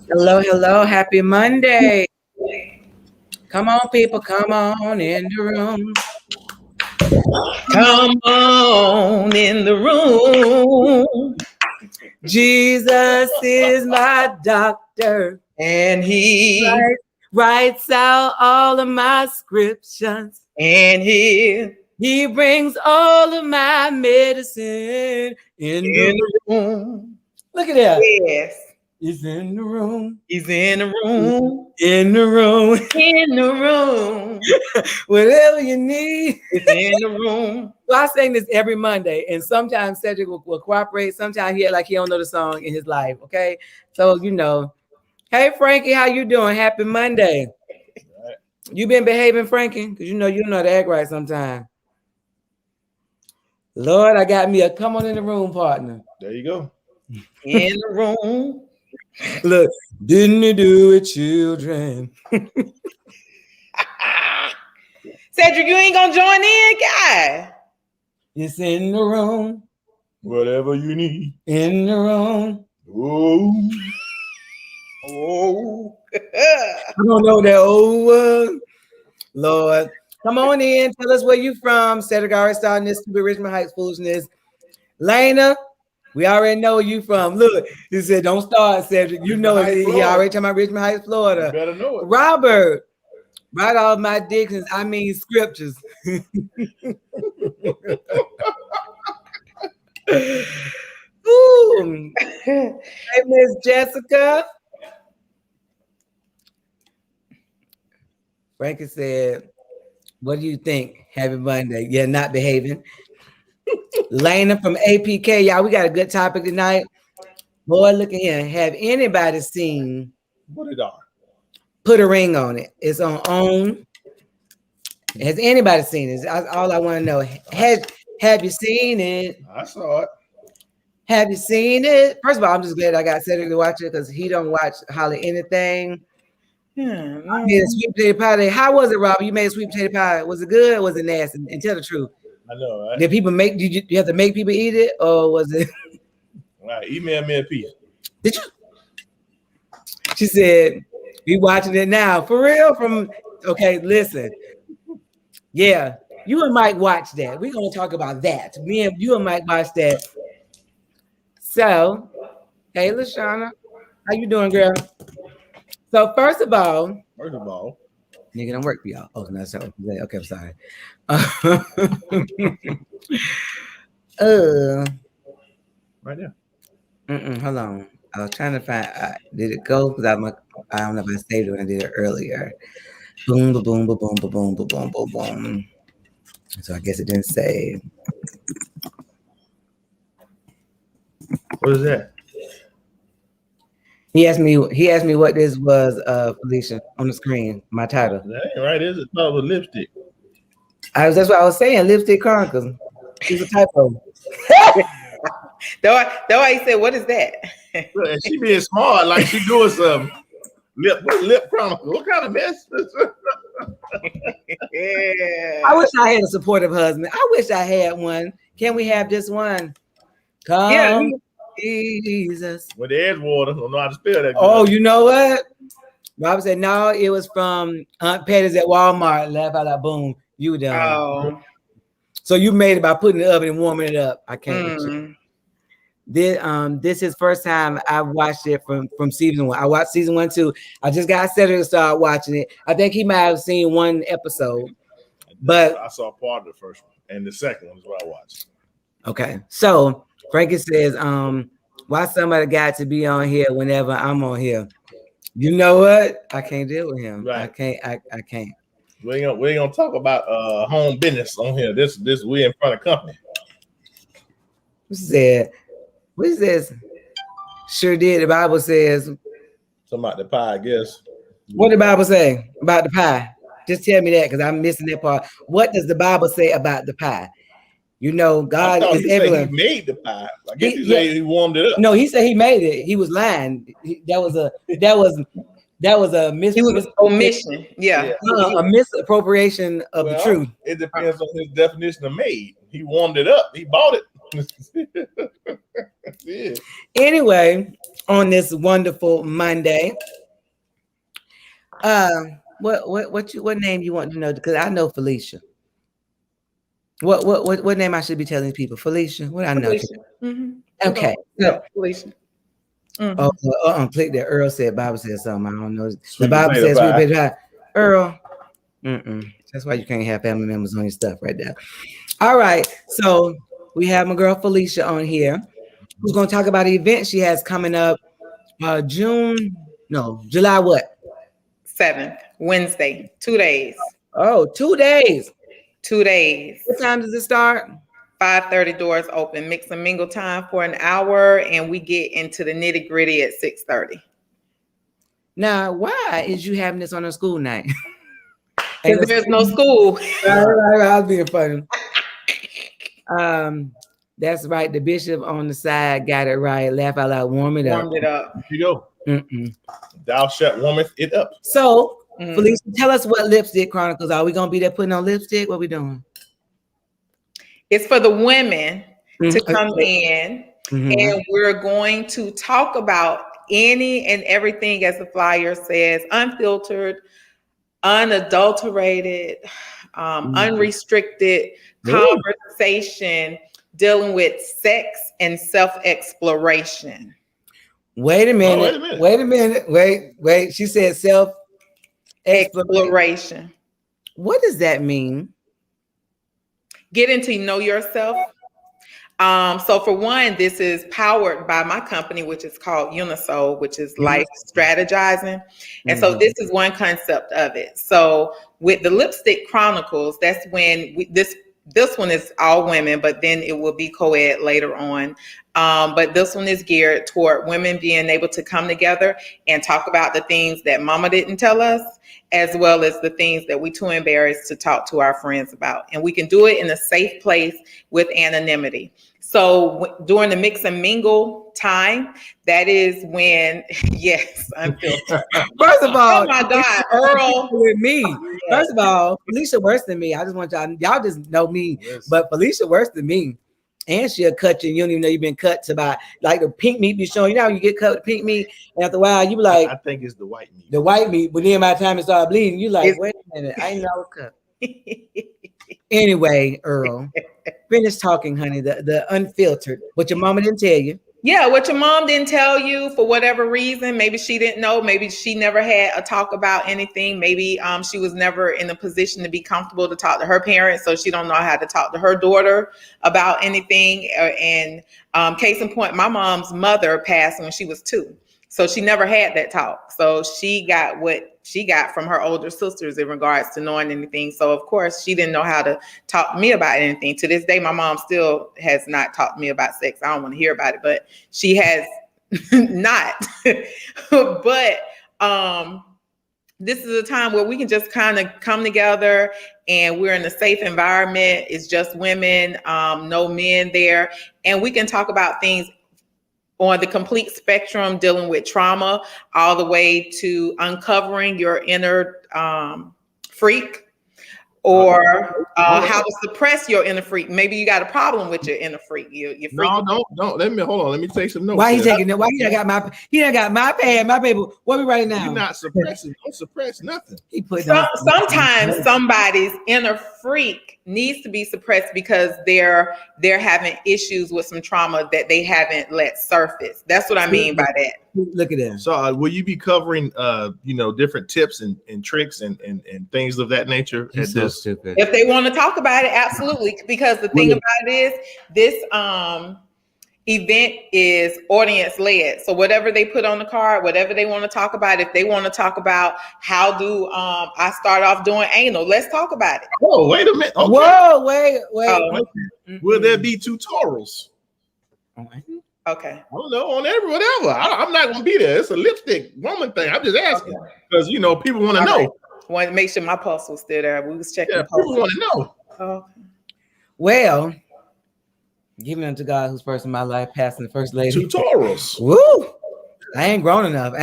Hello, hello. Happy Monday. Come on, people. Come on in the room. Come on in the room. Jesus is my doctor. And he Writes out all of my scriptures. and he He brings all of my medicine in in the the room. Look at that. Yes. He's in the room. He's in the room. In the room. In the room. Whatever you need. He's in the room. So I sing this every Monday, and sometimes Cedric will cooperate. Sometimes he like he don't know the song in his life. Okay, so hey Frankie, how you doing? Happy Monday. You been behaving, Frankie? Because you know how to act right sometimes. Lord, I got me a come on in the room partner. There you go. In the room. Look, didn't you do it, children? Cedric, you ain't gonna join in, guy. It's in the room. Whatever you need. In the room. Oh. I don't know that old one. Lord, come on in. Tell us where you from. Cedric already starting this stupid Richmond Heights foolishness. Lena, we already know where you from. Look, he said, don't start, Cedric. You know it. He already talking about Richmond Heights, Florida. You better know it. Robert, write all my dictions. I mean scriptures. Ooh. Hey, Miss Jessica. Frankie said, what do you think? Happy Monday. Yeah, not behaving. Lena from APK. Y'all, we got a good topic tonight. Boy, look at here. Have anybody seen What it are? Put a Ring on It? It's on OWN. Has anybody seen it? That's all I want to know. Have you seen it? I saw it. Have you seen it? First of all, I'm just glad I got Cedric to watch it because he don't watch hardly anything. I made a sweet potato pie. How was it, Rob? You made a sweet potato pie. Was it good or was it nasty? And tell the truth. I know, right? Did people make? Did you have to make people eat it, or was it? All right, email me a piece. Did you? She said, "We watching it now for real." Okay, listen. Yeah, you and Mike watch that. We're gonna talk about that. You and Mike watch that. So, hey, Lashana, how you doing, girl? So first of all, nigga, don't work for y'all. Oh, no, sorry. Okay, I'm sorry. Right there. Hold on. I was trying to find. Did it go? Because I don't know if I saved it when I did it earlier. Boom, boom, boom, boom, boom, boom, boom, boom, boom, boom. So I guess it didn't save. What is that? He asked me what this was, Felicia, on the screen. My title. That ain't right. Is it called with lipstick? That's what I was saying. Lipstick Chronicles. It's a typo. Though I said, what is that? Look, and she being smart, like she doing some lip chronicle. What kind of mess? Yeah. I wish I had a supportive husband. I wish I had one. Can we have this one? Come, Jesus. With the Edgewater, don't know how to spell that. Oh, you know what? Rob said, no, it was from Aunt Patty's at Walmart. Laugh out loud, boom. You done. Oh. So you made it by putting it up and warming it up. I can't. This is first time I watched it from season 1. I watched season 1 too. I just got Cedric to start watching it. I think he might have seen one episode, but I saw part of the first one, and the second one is what I watched. Okay, so Frankie says, why somebody got to be on here whenever I'm on here? You know what? I can't deal with him. Right. I can't. We ain't gonna talk about home business on here. This we in front of company. What is this? Sure did. The Bible says something about the pie, I guess. What the Bible say about the pie? Just tell me that because I'm missing that part. What does the Bible say about the pie? You know, God is everywhere. He made the pie. I guess he warmed it up. No, he said he made it. He was lying. That was a omission. Yeah, a misappropriation of the truth. It depends on his definition of made. He warmed it up. He bought it. Yeah. Anyway, on this wonderful Monday. What name you want to know? Because I know Felicia. What name I should be telling people? Felicia. What I know? Mm-hmm. Okay. No, Felicia. Mm-hmm. Click that. Earl said. Bible said something. I don't know. The Bible says we better high. Earl. That's why you can't have family members on your stuff right there. All right. So we have my girl Felicia on here, who's going to talk about the event she has coming up. July what? 7th, Wednesday, 2 days. Oh, 2 days. 2 days. What time does it start? 5:30 doors open. Mix and mingle time for an hour, and we get into the nitty gritty at 6:30. Now, why is you having this on a school night? Because there's no school. Right, I was being funny. That's right. The bishop on the side got it right. Laugh out loud. Warm it up. Warmed it up. Here you go. Thou shalt warmeth it up. So, Felicia, tell us what Lipstick Chronicles are. We gonna be there putting on lipstick? What we doing? It's for the women to come in, and we're going to talk about any and everything, as the flyer says, unfiltered, unadulterated, unrestricted conversation dealing with sex and self-exploration. Wait a minute. Wait. She said self-exploration. What does that mean? Getting to know yourself. So for one, this is powered by my company, which is called Unisoul, which is life strategizing. And so this is one concept of it. So with the Lipstick Chronicles, that's when this one is all women, but then it will be co-ed later on. But this one is geared toward women being able to come together and talk about the things that mama didn't tell us, as well as the things that we too embarrassed to talk to our friends about. And we can do it in a safe place with anonymity. So during the mix and mingle time, that is when, yes, unfiltered. First of all, oh my God, Earl. With me. First of all, Felicia worse than me. I just want y'all just know me, but Felicia worse than me. And she'll cut you, and you don't even know you've been cut to by like the pink meat be showing. You know, when you get cut with pink meat, and after a while, you be like, I think it's the white meat. The white meat, but then by the time it started bleeding, you like, wait a minute, I ain't know I was cut. Anyway, Earl, finish talking, honey. The unfiltered. What your mama didn't tell you. Yeah, what your mom didn't tell you for whatever reason. Maybe she didn't know. Maybe she never had a talk about anything. Maybe she was never in a position to be comfortable to talk to her parents, so she don't know how to talk to her daughter about anything. And case in point, my mom's mother passed when she was 2. So she never had that talk. So she got what she got from her older sisters in regards to knowing anything. So of course she didn't know how to talk to me about anything. To this day, my mom still has not talked to me about sex. I don't want to hear about it, but she has not. But this is a time where we can just kind of come together, and we're in a safe environment. It's just women, no men there, and we can talk about things on the complete spectrum, dealing with trauma, all the way to uncovering your inner freak, or how to suppress your inner freak. Maybe you got a problem with your inner freak. Your freak. No, don't. Let me take some notes. Why he taking that? Why he got my pad, my paper? What we writing now? You're not suppressing. Don't suppress nothing. He put sometimes somebody's inner freak needs to be suppressed because they're having issues with some trauma that they haven't let surface. That's what I mean by that. Look at that. So will you be covering different tips and tricks and things of that nature? He's so stupid. If they want to talk about it, absolutely. Because the thing about it is this event is audience led. So whatever they put on the card, whatever they want to talk about, if they want to talk about how do I start off doing anal, let's talk about it. Oh, wait a minute. Okay. Whoa, wait. Will there be tutorials? Okay. I don't know, on every whatever. I'm not gonna be there. It's a lipstick woman thing. I'm just asking because people want to know. Right. Want to make sure my pulse was still there. We was checking. Yeah, people want to know. Well, giving unto God who's first in my life, passing the first lady. Tutorials. Woo! I ain't grown enough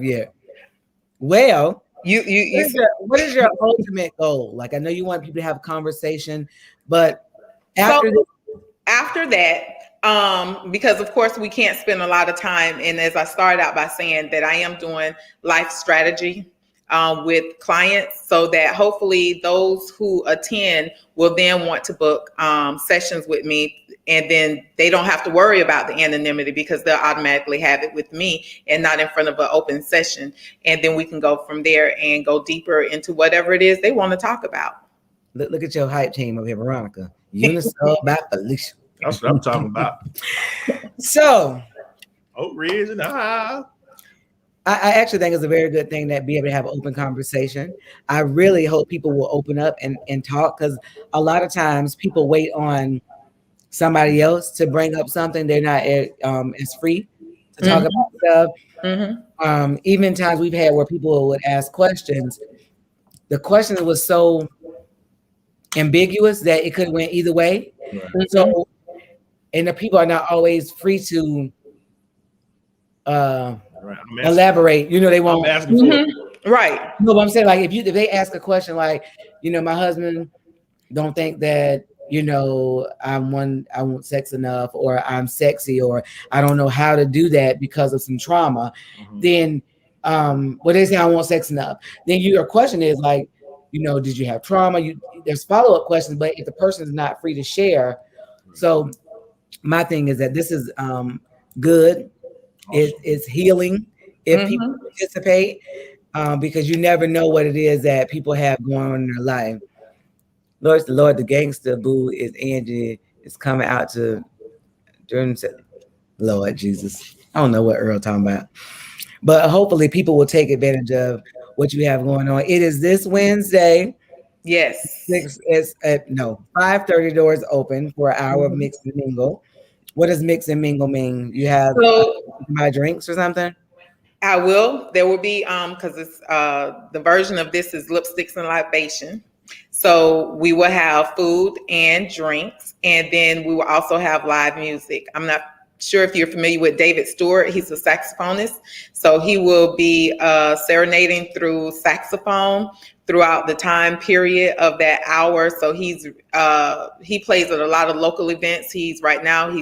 yet. Well, what is your ultimate goal? Like, I know you want people to have a conversation, but after that, Because of course we can't spend a lot of time. And as I started out by saying that I am doing life strategy with clients, so that hopefully those who attend will then want to book sessions with me, and then they don't have to worry about the anonymity because they'll automatically have it with me and not in front of an open session. And then we can go from there and go deeper into whatever it is they want to talk about. Look at your hype team over here, Veronica. Unisol by Felicia. That's what I'm talking about. So, Oak Ridge in the house. I actually think it's a very good thing that be able to have an open conversation. I really hope people will open up and talk, because a lot of times people wait on somebody else to bring up something. They're not as free to talk about stuff. Mm-hmm. Even times we've had where people would ask questions. The question was so ambiguous that it could have went either way. Right. So, and the people are not always free to elaborate. You know, they won't. I'm asking for it. Right. No, but I'm saying, like, if they ask a question like, you know, my husband don't think that, you know, I want sex enough, or I'm sexy, or I don't know how to do that because of some trauma, then they say I want sex enough. Then your question is like, you know, did you have trauma? There's follow-up questions, but if the person is not free to share. So my thing is that this is good. It's healing if people participate, because you never know what it is that people have going on in their life. Lord, the gangster boo is Angie is coming out to Jordan said, Lord Jesus. I don't know what Earl talking about. But hopefully people will take advantage of what you have going on. It is this Wednesday. Yes. 5:30 doors open for an hour of mix and mingle. What does mix and mingle mean? You have my drinks or something? I will. There will be because it's the version of this is lipsticks and libation. So we will have food and drinks, and then we will also have live music. I'm not sure if you're familiar with David Stewart. He's a saxophonist. So he will be serenading through saxophone throughout the time period of that hour. So he plays at a lot of local events. He's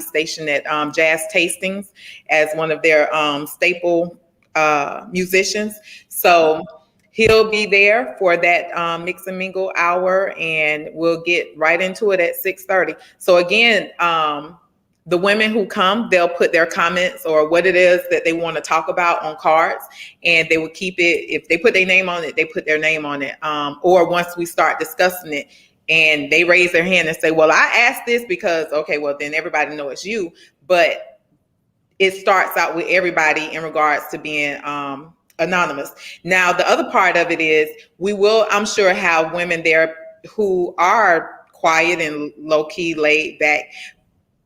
stationed at Jazz Tastings as one of their staple musicians. So he'll be there for that mix and mingle hour, and we'll get right into it at 6:30. So again, the women who come, they'll put their comments or what it is that they want to talk about on cards, and they will keep it. If they put their name on it, they put their name on it. Or once we start discussing it and they raise their hand and say, well, I asked this because, okay, well, then everybody know it's you. But it starts out with everybody in regards to being anonymous. Now, the other part of it is we will, I'm sure, have women there who are quiet and low key, laid back,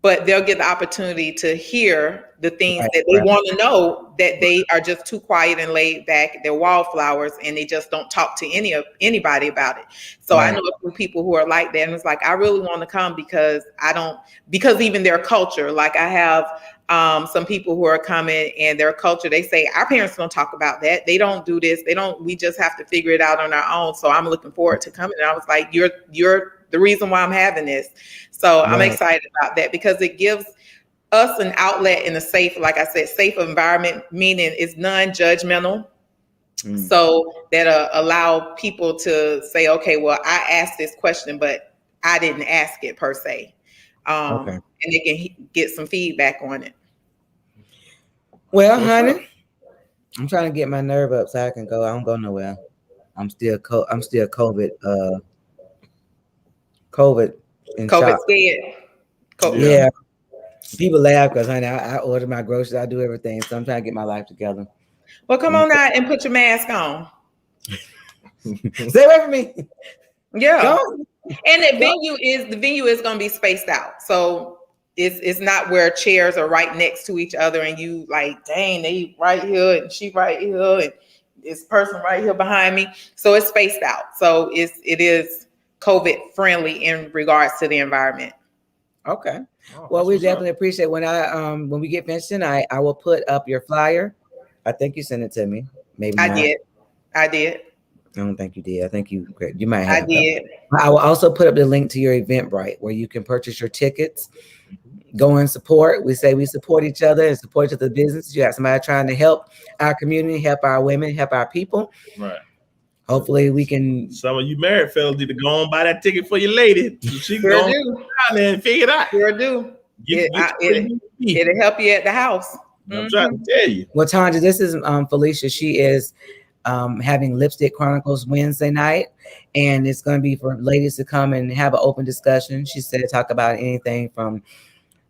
but they'll get the opportunity to hear the things that they want to know, that they are just too quiet and laid back. They're wallflowers and they just don't talk to anybody about it. So I know a few people who are like that, and it's like, I really want to come because even their culture, like I have some people who are coming and their culture, they say, our parents don't talk about that. They don't do this. We just have to figure it out on our own. So I'm looking forward to coming. And I was like, you're the reason why I'm having this. So I'm excited about that because it gives us an outlet in a safe, like I said, safe environment, meaning it's non-judgmental. So that allow people to say, okay, well, I asked this question, but I didn't ask it per se. And they can get some feedback on it. Well, honey, I'm trying to get my nerve up so I can go. I don't go nowhere. I'm still COVID in shock. Scared. Yeah. People laugh because, honey, I order my groceries. I do everything. So I'm trying to get my life together. Well, come on out and put your mask on. Stay away from me. Yeah. Don't. And the venue is going to be spaced out. So it's not where chairs are right next to each other and you like, dang, they right here and she right here and this person right here behind me. So it's spaced out. So it is COVID friendly in regards to the environment. Okay. Well, we definitely appreciate when we get finished tonight, I will put up your flyer. I think you sent it to me. Maybe I did. I don't think you did. I think you might have. I did. I will also put up the link to your Eventbrite where you can purchase your tickets. go and support. We say we support each other and support each other's business. You got somebody trying to help our community, help our women, help our people. Right. Hopefully we can. Some of you married fellas need to go on buy that ticket for your lady. She can go on there and figure it out. Sure do. It'll help you at the house. I'm trying to tell you. Well, Tanja, this is Felicia. She is having Lipstick Chronicles Wednesday night, and it's going to be for ladies to come and have an open discussion. She said talk about anything from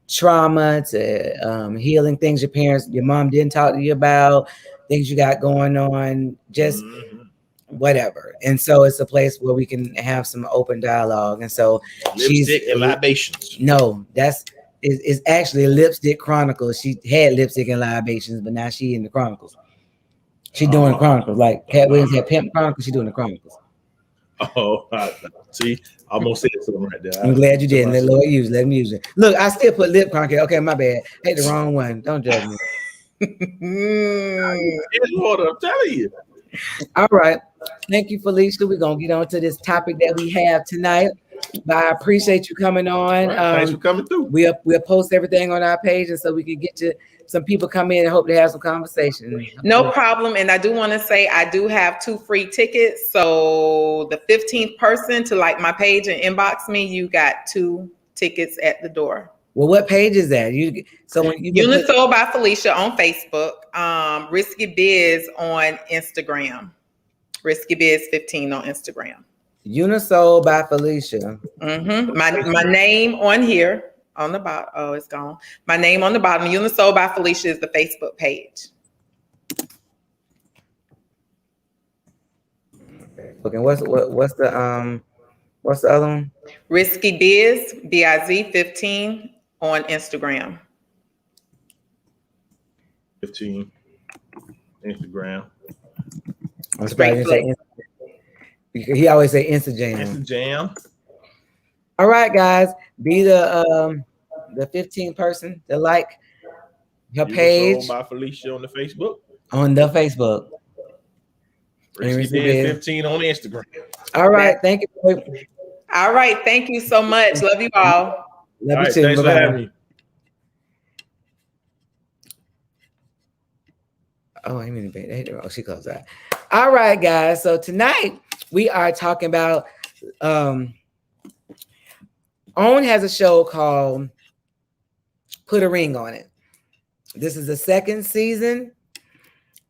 trauma to healing things your mom didn't talk to you about, things you got going on, just whatever. And so it's a place where we can have some open dialogue. And so Lipstick and libations. No, it's actually Lipstick Chronicles. She had Lipstick and Libations, but now she in the Chronicles. She doing the Chronicles. Like Cat Williams had Pimp Chronicles, she doing the Chronicles. Oh, see, I almost said something right there. I'm glad you didn't. Let Lord use it. Let me use it. Look, I still put Lip Chronicle. Okay, my bad. Hey, the wrong one. Don't judge me. Lord, I'm telling you. All right. Thank you, Felicia. We're going to get on to this topic that we have tonight. But I appreciate you coming on. Right, thanks for coming through. We'll post everything on our page, and so we can get to some people come in and hope to have some conversation. No problem. And I do want to say I do have 2 free tickets. So the 15th person to like my page and inbox me, you got 2 tickets at the door. Well, what page is that? Unisoul by Felicia on Facebook, Risky Biz on Instagram, Risky Biz 15 on Instagram. Unisoul by Felicia. My name on here on the bottom. Oh, it's gone. My name on the bottom. Unisoul by Felicia is the Facebook page. Okay, what's the other one? Risky Biz, BIZ 15 on Instagram. 15 Instagram. I'm surprised you say he always say Instagram. Instagram. All right, guys, be the 15th person to like her page by Felicia on the Facebook. On the Facebook. Risky Biz 15 on Instagram. All right, thank you. All right, thank you so much. Love you all. Love you too. Thanks for having me. Oh, I mean, oh, she closed that. All right, guys. So tonight we are talking about OWN has a show called Put a Ring on It. This is the 2nd season,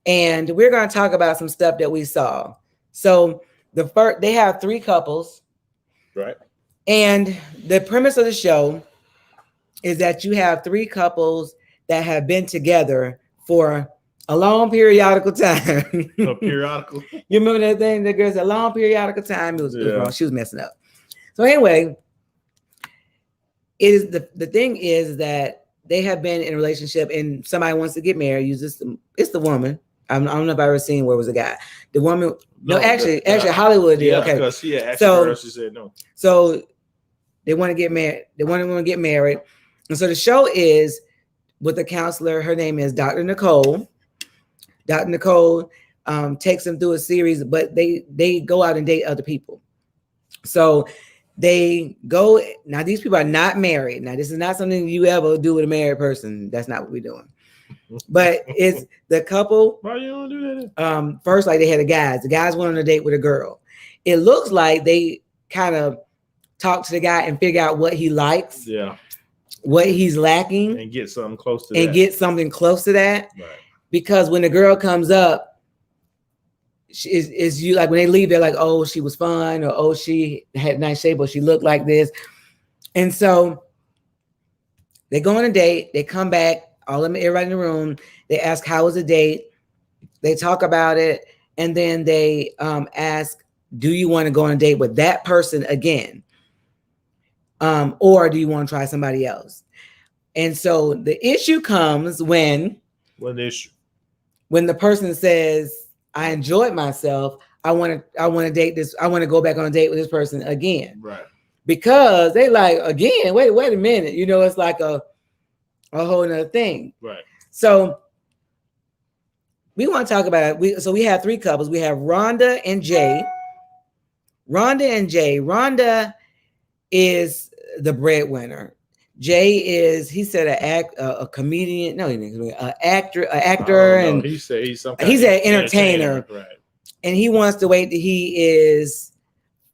and we're going to talk about some stuff that we saw. So they have 3 couples, right? And the premise of the show is that you have 3 couples that have been together for a long periodical time. A periodical. You remember that thing? The girl said, a long periodical time. It was wrong. She was messing up. So anyway, the thing is that they have been in a relationship and somebody wants to get married. It's the woman. I don't know if I've ever seen where it was a guy. The woman. No, actually, Hollywood did. Okay. Because she asked her, she said no. So they want to get married. They want to get married. And so the show is with a counselor. Her name is Dr. Nicole. Dr. Nicole takes them through a series, but they go out and date other people. So they go, now these people are not married. Now, this is not something you ever do with a married person. That's not what we're doing. But it's the couple. Why you don't do that? First, like they had the guys went on a date with a girl. It looks like they kind of talk to the guy and figure out what he likes. Yeah. What he's lacking. And get something close to that. And get something close to that. Right. Because when the girl comes up, is you like when they leave, they're like, oh, she was fun, or oh, she had nice shape, or she looked like this. And so they go on a date, they come back, all of them, everybody in the room, they ask, how was the date? They talk about it, and then they ask, do you want to go on a date with that person again? Or do you want to try somebody else? And so the issue comes when the person says, I enjoyed myself. I want to date this. I want to go back on a date with this person again. Right. Because they like, again, wait a minute. You know, it's like a whole nother thing. Right. So we want to talk about it. So we have 3 couples. We have Rhonda and Jay. Rhonda is the breadwinner. Jay is, he said, a comedian. No, he didn't. An actor, and he said he's some he's an entertainer, right? And he wants to wait till he is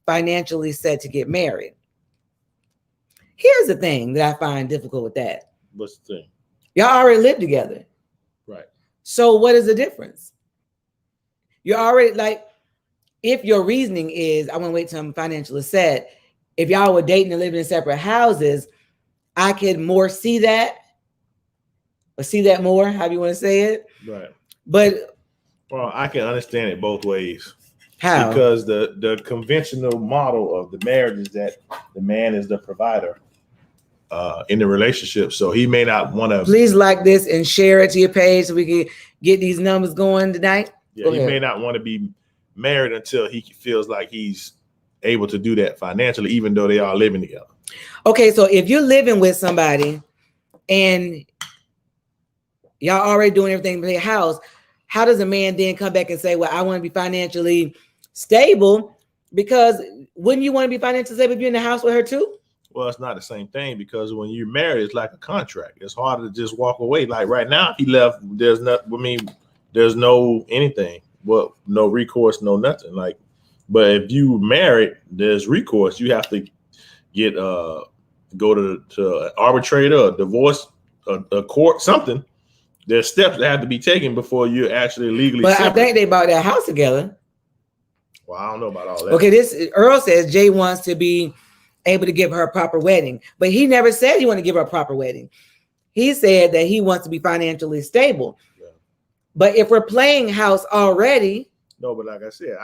financially set to get married. Here's the thing that I find difficult with that. What's the thing? Y'all already live together, right? So what is the difference? You're already like, if your reasoning is I want to wait till I'm financially set. If y'all were dating and living in separate houses, I could more see that, or see that more, however you want to say it. Right. But well, I can understand it both ways. How? Because the conventional model of the marriage is that the man is the provider in the relationship. So he may not want to. Please like this and share it to your page so we can get these numbers going tonight. Yeah, he may not want to be married until he feels like he's able to do that financially, even though they are living together. Okay, so if you're living with somebody and y'all already doing everything in the house, how does a man then come back and say, well, I want to be financially stable? Because wouldn't you want to be financially stable if you're in the house with her too? Well, it's not the same thing, because when you're married, it's like a contract. It's harder to just walk away. Like right now, if he left, there's no anything. Well, no recourse, no nothing. Like, but if you married, there's recourse. You have to get go to an arbitrator, a divorce, a court, something. There's steps that have to be taken before you're actually legally. But separate. I think they bought that house together. Well, I don't know about all that. Okay, this Earl says Jay wants to be able to give her a proper wedding, but he never said he wanted to give her a proper wedding. He said that he wants to be financially stable. Yeah. But if we're playing house already. No, but like I said,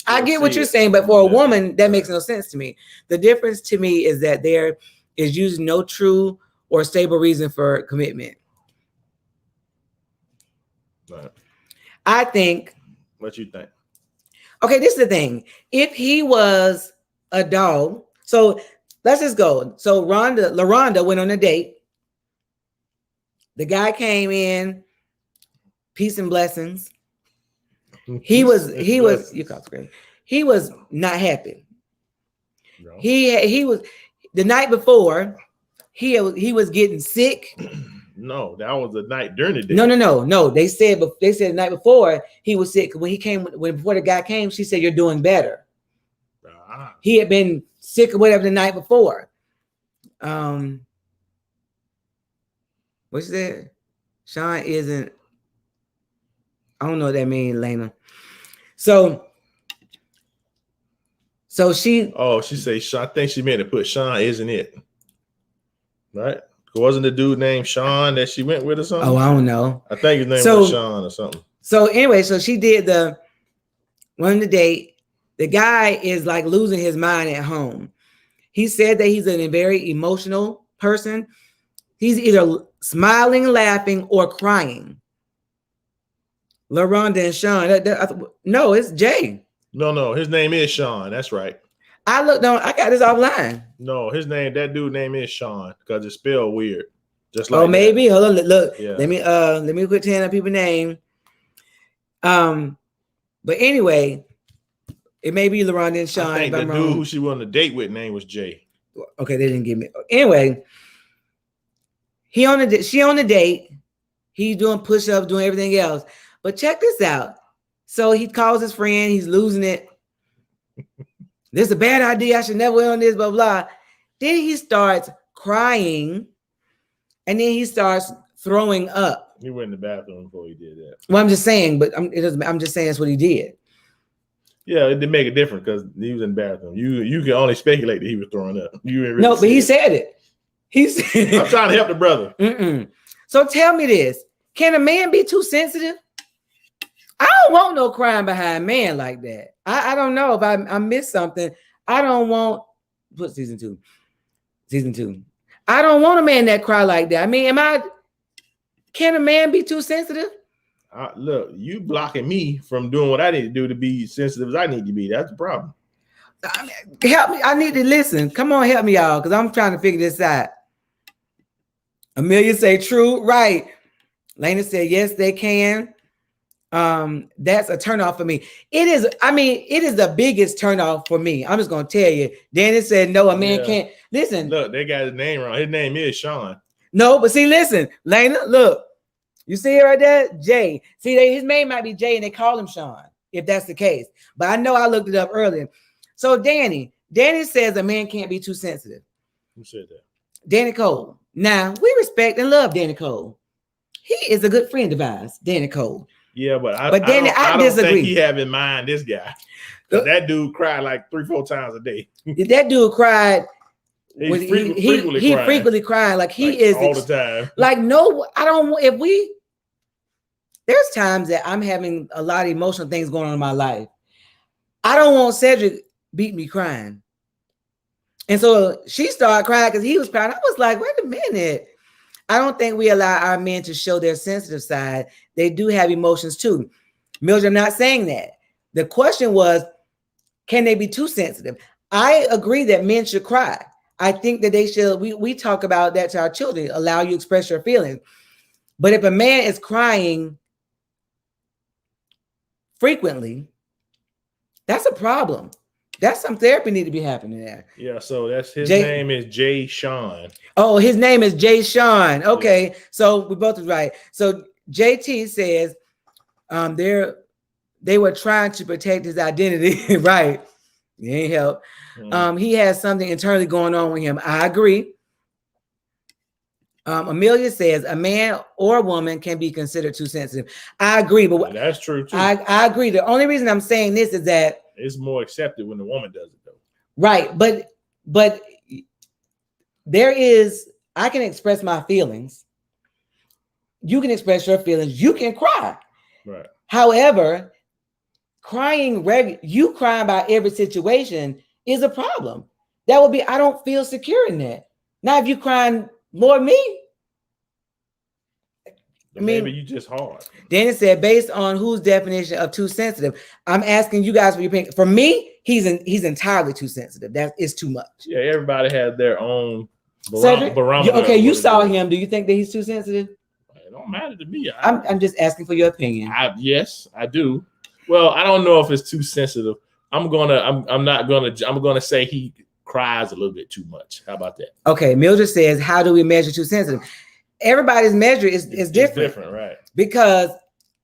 I get what you're saying, but for a woman, that makes no sense to me. The difference to me is that there is usually no true or stable reason for commitment. Right. I think. What you think? Okay, this is the thing. If he was a dog, so let's just go. So LaRonda went on a date. The guy came in, peace and blessings. He was you call it great. He was not happy. No. He was the night before. He was getting sick. No, that was the night during the day. No. They said the night before he was sick. Before the guy came, she said, "You're doing better." He had been sick or whatever the night before. What's that? Sean isn't. I don't know what that means, Lena. So she. Oh, she say Sean. I think she meant to put Sean isn't it, right? Wasn't the dude named Sean that she went with or something? Oh, I don't know. I think his name was Sean or something. So anyway, so she did the date. The guy is like losing his mind at home. He said that he's a very emotional person. He's either smiling, laughing, or crying. LaRonda and Sean. No, it's Jay. No, his name is Sean. That's right. I looked on. I got this offline. No, that dude name is Sean because it's spelled weird. Just like maybe. That. Hold on. Look. Yeah. Let me quit telling people's name. But anyway, it may be LaRonda and Sean. I think the dude who she went on a date with name was Jay. Okay, they didn't give me. Anyway, she on the date. He's doing push-ups, doing everything else. But check this out. So he calls his friend. He's losing it. This is a bad idea. I should never went on this, blah, blah. Then he starts crying. And then he starts throwing up. He went in the bathroom before he did that. Well, I'm just saying, but I'm just saying that's what he did. Yeah, it did make a difference because he was in the bathroom. You can only speculate that he was throwing up. No, but he said it. He said I'm trying to help the brother. So tell me this. Can a man be too sensitive? I don't want no crying behind man like that. I don't know if I missed something. I don't want season two. I don't want a man that cry like that. I mean, can a man be too sensitive? Look, you blocking me from doing what I need to do to be sensitive as I need to be. That's the problem. Help me. I need to listen. Come on, help me, y'all, because I'm trying to figure this out. Amelia say true, right. Lena said yes, they can. That's a turnoff for me. It is, I mean, it is the biggest turnoff for me. I'm just gonna tell you. Dennis said no, a man can't listen. Look, they got his name wrong. His name is Sean. No, but see, listen, Lena, look, you see it right there, Jay. See, his name might be Jay, and they call him Sean, if that's the case. But I know I looked it up earlier. So Danny says a man can't be too sensitive. Who said that? Danny Cole. Now we respect and love Danny Cole. He is a good friend of ours, Danny Cole. Yeah, but Danny, I disagree. Think he have in mind this guy. That dude cried like 3-4 times a day. That dude cried. He frequently cried. Like he is all the time. Like no, I don't. If we, there's times that I'm having a lot of emotional things going on in my life. I don't want Cedric beat me crying. And so she started crying because he was crying. I was like, wait a minute. I don't think we allow our men to show their sensitive side. They do have emotions too. Mildred, I'm not saying that. The question was, can they be too sensitive? I agree that men should cry. I think that they should. We talk about that to our children, allow you to express your feelings. But if a man is crying frequently, that's a problem. That's some therapy need to be happening there. Yeah, so that's his name is Jay Sean. Oh, his name is Jay Sean. Okay, yeah. So we both was right. So JT says they were trying to protect his identity. Right. It ain't help. Mm-hmm. He has something internally going on with him. I agree. Amelia says a man or a woman can be considered too sensitive. I agree, but that's true too. I agree. The only reason I'm saying this is that it's more accepted when the woman does it, though. Right, but there is. I can express my feelings. You can express your feelings. You can cry. Right. However, you crying about every situation is a problem. That would be. I don't feel secure in that. Now, if you crying more than me. Maybe you just hard. Dennis said, based on whose definition of too sensitive, I'm asking you guys for your opinion. For me, he's entirely too sensitive. That is too much. Yeah, everybody has their own barometer. Okay, you saw him. Do you think that he's too sensitive? It don't matter to me. I'm just asking for your opinion. Yes, I do. Well, I don't know if it's too sensitive. I'm gonna say he cries a little bit too much. How about that? Okay, Mildred says, how do we measure too sensitive? Everybody's measure is different. It's different, right? Because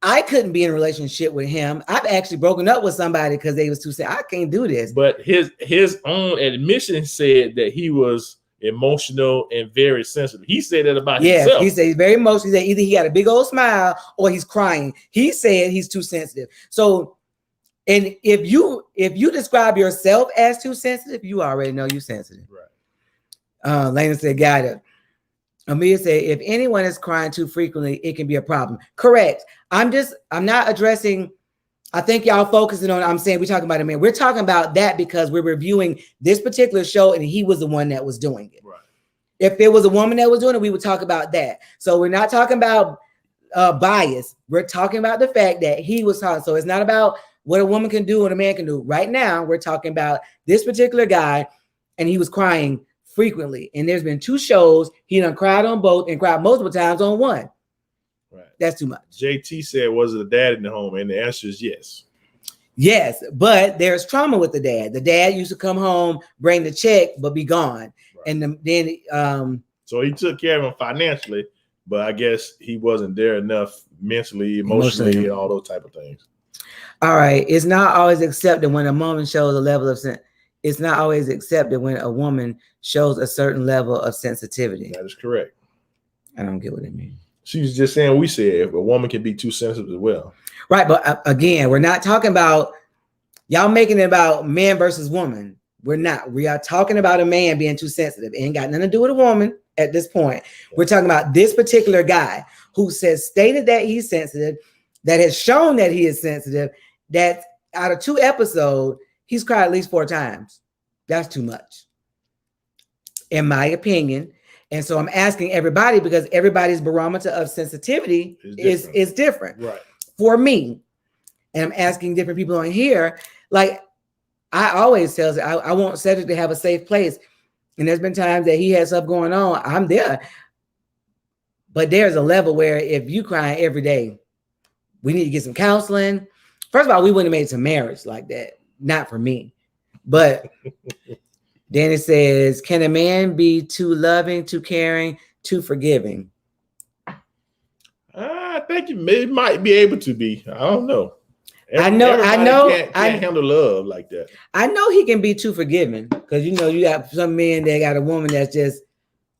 I couldn't be in a relationship with him. I've actually broken up with somebody because they was too sensitive. I can't do this. But his own admission said that he was emotional and very sensitive. He said that about himself. He said he's very emotional. He said either he got a big old smile or he's crying. He said he's too sensitive. So, and if you describe yourself as too sensitive, you already know you're sensitive. Right. Lena said, got it. Amelia said, if anyone is crying too frequently, it can be a problem. Correct. I'm not addressing, I think y'all focusing on, I'm saying we're talking about a man. We're talking about that because we're reviewing this particular show and he was the one that was doing it. Right. If it was a woman that was doing it, we would talk about that. So we're not talking about bias. We're talking about the fact that he was talking. So it's not about what a woman can do and a man can do. Right now, we're talking about this particular guy and he was crying frequently. And there's been 2 shows. He done cried on both and cried multiple times on one. Right. That's too much. JT said, was it a dad in the home? And the answer is yes. Yes, but there's trauma with the dad. The dad used to come home, bring the check, but be gone. Right. And then so he took care of him financially, but I guess he wasn't there enough mentally, emotionally, and all those type of things. All right. It's not always accepted when a woman shows a level of It's not always accepted when a woman shows a certain level of sensitivity. That is correct. I don't get what it means. She was just saying, we said if a woman can be too sensitive as well. Right. But again, we're not talking about y'all making it about man versus woman. We're not. We are talking about a man being too sensitive. It ain't got nothing to do with a woman at this point. We're talking about this particular guy who stated that he's sensitive, that has shown that he is sensitive, that out of 2 episodes, he's cried at least 4 times. That's too much, in my opinion. And so I'm asking everybody because everybody's barometer of sensitivity is different. Right. For me. And I'm asking different people on here. Like I always tell you, I want Cedric to have a safe place. And there's been times that he has stuff going on. I'm there. But there's a level where if you cry every day, We need to get some counseling. First of all, we wouldn't have made it to marriage like that. Not for me. But then it says, can a man be too loving, too caring, too forgiving? I think it might be able to be. I don't know. I know. Can't handle love like that. I know he can be too forgiving because you got some men that got a woman that's just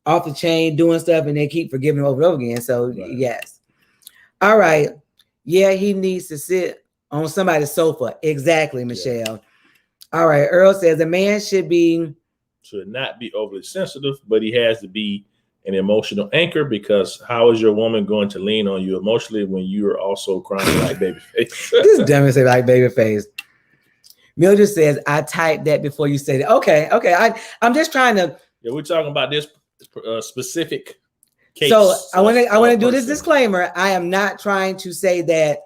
off the chain doing stuff and they keep forgiving over and over again. So right. Yes. All right. Yeah, he needs to sit on somebody's sofa. Exactly, Michelle. Yeah. All right. Earl says a man should not be overly sensitive, but he has to be an emotional anchor, because how is your woman going to lean on you emotionally when you are also crying like Babyface? This dummy say like Babyface. Mildred says, I typed that before you said it. Okay. I'm just trying to. Yeah, we're talking about this specific case. So I want to do this disclaimer. I am not trying to say that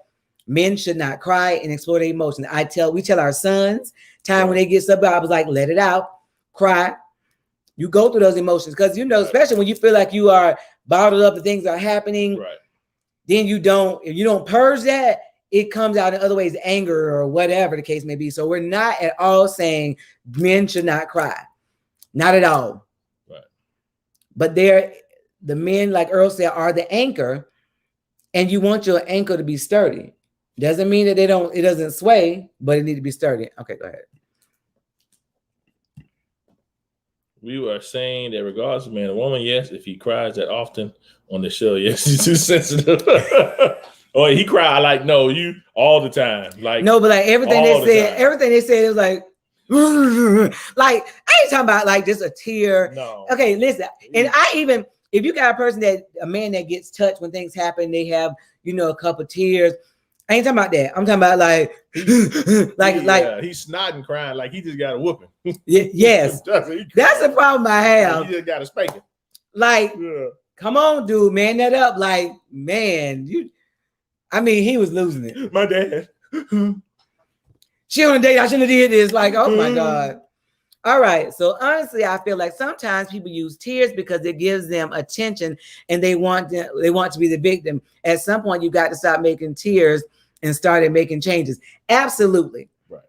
men should not cry and explore their emotions. We tell our sons when they get something, I was like, let it out, cry. You go through those emotions because especially when you feel like you are bottled up, the things are happening. Right. Then if you don't purge that, it comes out in other ways, anger or whatever the case may be. So we're not at all saying men should not cry. Not at all. Right. But the men, like Earl said, are the anchor, and you want your anchor to be sturdy. Doesn't mean that it doesn't sway, but it needs to be sturdy. Okay, go ahead. We were saying that regardless of man or woman, yes, if he cries that often on the show, yes, he's too sensitive. Or he cried like, no, you all the time. Like, no, but like everything they said is like, like, I ain't talking about like just a tear. No. Okay, listen. And if you got a man that gets touched when things happen, they have, a couple tears. I ain't talking about that. I'm talking about like he's snotting, crying like he just got a whooping. Yes, that's the problem I have. He just got a spanking. Like, come on, dude, man that up. Like, man, he was losing it. My dad. She on a date. I shouldn't have did this. Like, oh my God. All right. So honestly, I feel like sometimes people use tears because it gives them attention and they want to be the victim. At some point, you got to stop making tears and started making changes. Absolutely. Right.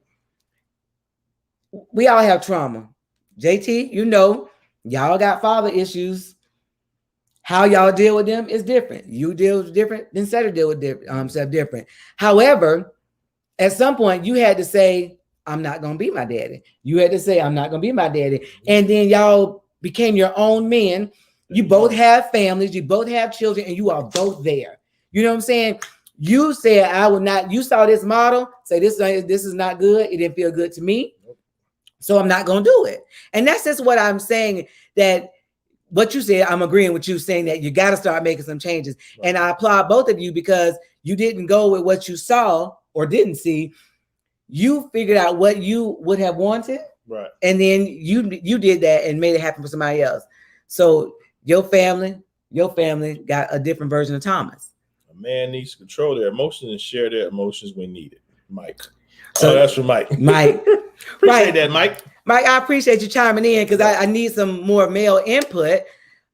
We all have trauma. JT, y'all got father issues. How y'all deal with them is different. You deal with different, then Seth deal with different. However, at some point, you had to say, I'm not going to be my daddy. You had to say, I'm not going to be my daddy. And then y'all became your own men. You both have families. You both have children, and you are both there. You know what I'm saying? You said, I would not. You saw this model, say this is not good. It didn't feel good to me. So I'm not going to do it. And that's just what I'm saying, that what you said, I'm agreeing with you saying that you got to start making some changes. Right. And I applaud both of you because you didn't go with what you saw or didn't see. You figured out what you would have wanted. Right. And then you did that and made it happen for somebody else. So your family got a different version of Thomas. A man needs to control their emotions and share their emotions when needed. Mike. So that's for Mike. Mike. Appreciate that, Mike. Mike, I appreciate you chiming in because I need some more male input.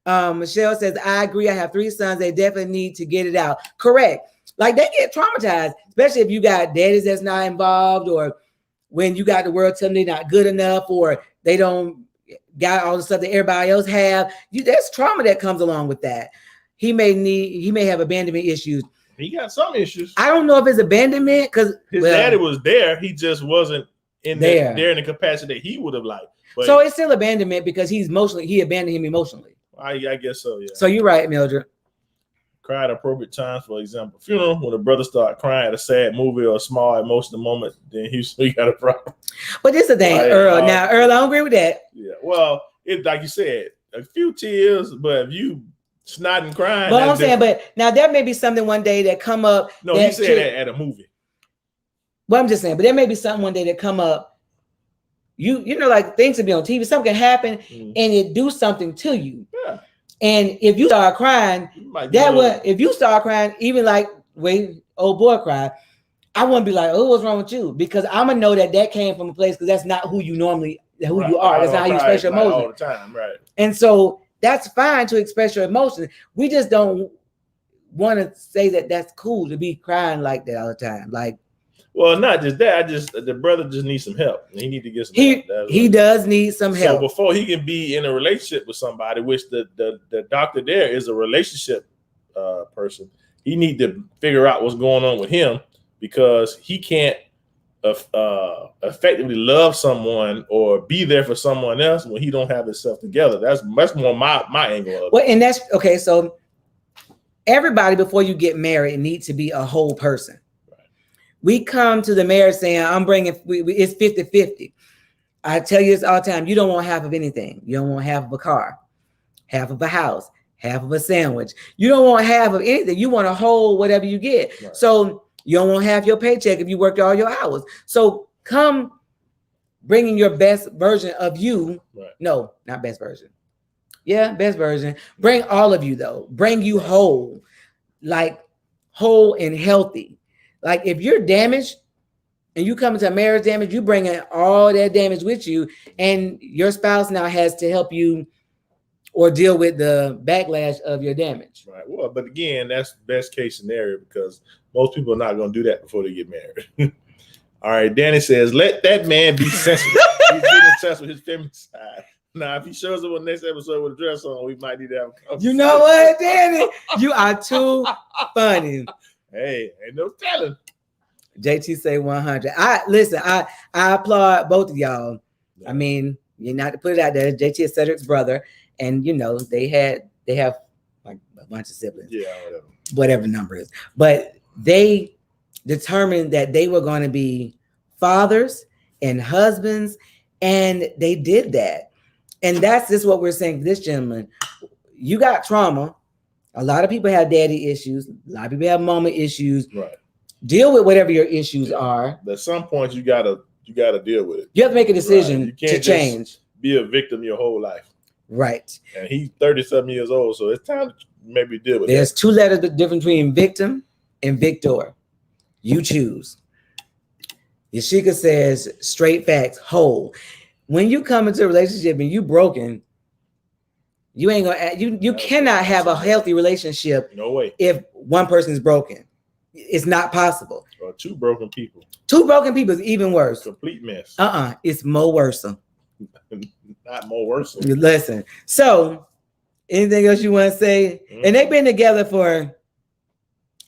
Michelle says, I agree. I have 3 sons. They definitely need to get it out. Correct. Like they get traumatized, especially if you got daddies that's not involved, or when you got the world telling them they're not good enough, or they don't got all the stuff that everybody else have. There's trauma that comes along with that. He may have abandonment issues. He got some issues. I don't know if it's abandonment because his daddy was there. He just wasn't there in the capacity that he would have liked. But so it's still abandonment because he abandoned him emotionally. I guess so, yeah. So you're right, Mildred. Cry at appropriate times, for example, funeral, when a brother start crying at a sad movie or a small emotional moment, then he got a problem. But this is the thing, Earl. Now, Earl, I don't agree with that. Yeah, well, it like you said, a few tears, but if you snotting crying. But I'm saying, but now there may be something one day that come up. No, he said that at a movie. Well, I'm just saying, but there may be something one day that come up. You know, like things will be on TV, something can happen and it do something to you. Yeah. And if you start crying, if you start crying, even like when old boy cried, I wouldn't be like, oh, what's wrong with you? Because I'm gonna know that came from a place because that's not who you you are. That's not how you express your emotions all the time, right? And so that's fine to express your emotions. We just don't want to say that that's cool to be crying like that all the time. Like, well, not just that. The brother just needs some help. He need to get some help. He does need some help. So before he can be in a relationship with somebody, which the doctor there is a relationship person, he need to figure out what's going on with him, because he can't effectively love someone or be there for someone else when he don't have himself together. That's more my angle of it. Well, and that's okay. So everybody before you get married needs to be a whole person. Right. We come to the marriage saying, I'm bringing, it's 50-50. I tell you this all the time. You don't want half of anything. You don't want half of a car, half of a house, half of a sandwich. You don't want half of anything. You want a whole whatever you get. Right. So you don't want half your paycheck if you worked all your hours. So come bringing your best version of you. Right. No, not best version. Yeah, best version. Bring all of you though. Bring you whole, like whole and healthy. Like if you're damaged and you come into a marriage damage, you bring in all that damage with you, and your spouse now has to help you or deal with the backlash of your damage. Right. Well, but again, that's best case scenario, because most people are not going to do that before they get married. All right. Danny says, let that man be sensitive. He's getting in touch with his feminine side. Now, if he shows up on the next episode with a dress on, we might need to have a conversation. You know what, Danny? You are too funny. Hey, ain't no telling. JT say 100. I applaud both of y'all. Yeah. I mean, you're not to put it out there. JT is Cedric's brother, and you know they have like a bunch of siblings. Yeah, whatever number is. But they determined that they were going to be fathers and husbands, and they did that. And that's just what we're saying to this gentleman. You got trauma. A lot of people have daddy issues. A lot of people have mama issues. Right. Deal with whatever your issues are. At some point, you gotta deal with it. You have to make a decision to change. Be a victim your whole life. Right. And he's 37 years old, so it's time to maybe deal with it. There's two letters difference between victim and victor. You choose. Yashika says, straight facts, whole. When you come into a relationship and you broken, you ain't gonna you cannot have a healthy relationship. No way. If one person is broken. It's not possible. Or two broken people. Two broken people is even worse. Complete mess. It's more worse. Not more worse. Listen. So, anything else you want to say? Mm-hmm. And they've been together for,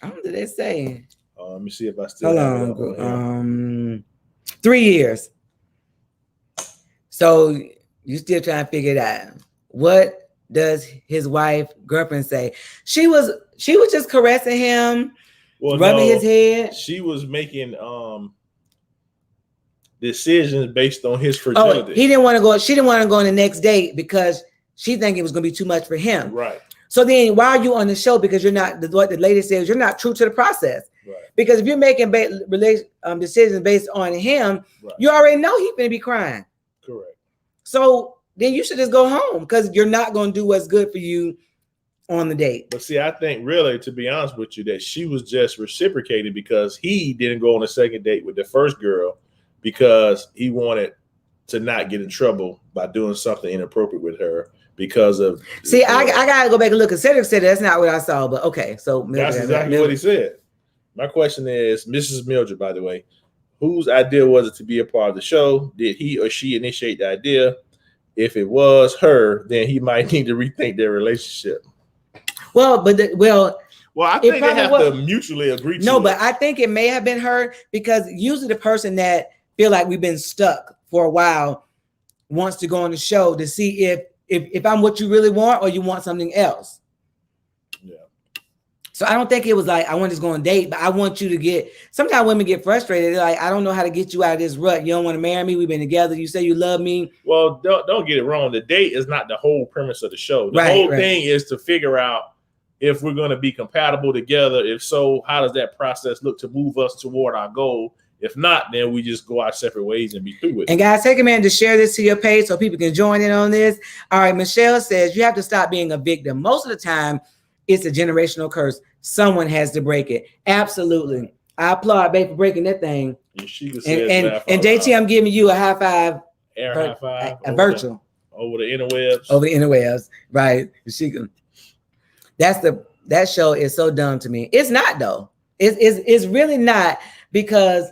I don't know what they say. Let me see if I still have it on 3 years. So you still trying to figure it out. What does his wife, girlfriend say? She was just caressing him. Well, rubbing his head. She was making decisions based on his fragility. He didn't want to go. She didn't want to go on the next date because she think it was going to be too much for him. Right. So then, why are you on the show? Because you're not. What the lady says, you're not true to the process. Right. Because if you're making decisions based on him, right, you already know he's going to be crying. Correct. So then you should just go home, because you're not going to do what's good for you on the date. But see, I think really, to be honest with you, that she was just reciprocating because he didn't go on a second date with the first girl because he wanted to not get in trouble by doing something inappropriate with her because of. See, I gotta go back and look. Because Cedric said that's not what I saw, but okay. So that's exactly what he said. My question is, Mrs. Mildred, by the way, whose idea was it to be a part of the show? Did he or she initiate the idea? If it was her, then he might need to rethink their relationship. Well, I think they have to mutually agree to. No, but I think it may have been her, because usually the person that feel like we've been stuck for a while wants to go on the show to see if I'm what you really want or you want something else. Yeah. So I don't think it was like, I want to just go on a date, but I want you to get. Sometimes women get frustrated. They're like, I don't know how to get you out of this rut. You don't want to marry me. We've been together. You say you love me. Well, don't get it wrong. The date is not the whole premise of the show. The whole thing is to figure out if we're going to be compatible together. If so, how does that process look to move us toward our goal? If not, then we just go our separate ways and be through with it. And guys, take a minute to share this to your page so people can join in on this. All right, Michelle says you have to stop being a victim. Most of the time, it's a generational curse. Someone has to break it. Absolutely. I applaud babe for breaking that thing. And JT, I'm giving you a high five. Air high five. A virtual. Over the interwebs. Over the interwebs, right. That's That show is so dumb to me. It's not though. It's really not, because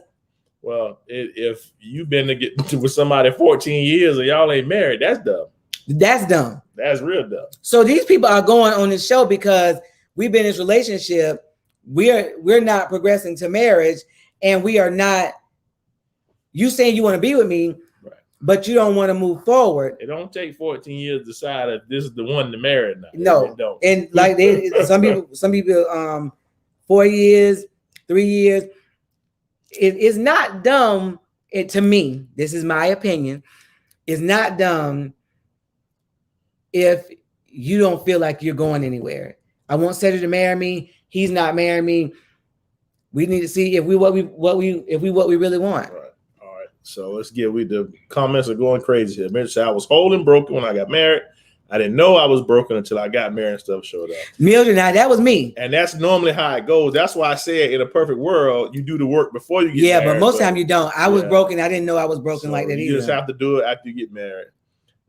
Well, if you've been with somebody 14 years and y'all ain't married, that's dumb. that's dumb. That's real dumb. So these people are going on this show because we've been in this relationship. We're not progressing to marriage, and we are not. You saying you want to be with me, Right. but you don't want to move forward. It don't take 14 years to decide if this is the one to marry or not. No, It don't. and like some people, 4 years, 3 years. It's not dumb. To me, this is my opinion. It's not dumb if you don't feel like you're going anywhere. I want Cedric to marry me. He's not marrying me. We need to see if we what we really want. Right. All right. So let's get with the comments are going crazy here. Mitch said, I was holding broken when I got married. I didn't know I was broken until I got married and stuff showed up. Mildred, now that was me. And that's normally how it goes. That's why I said in a perfect world, you do the work before you get married. But most time you don't. I was broken. I didn't know I was broken So like that you either. just have to do it after you get married.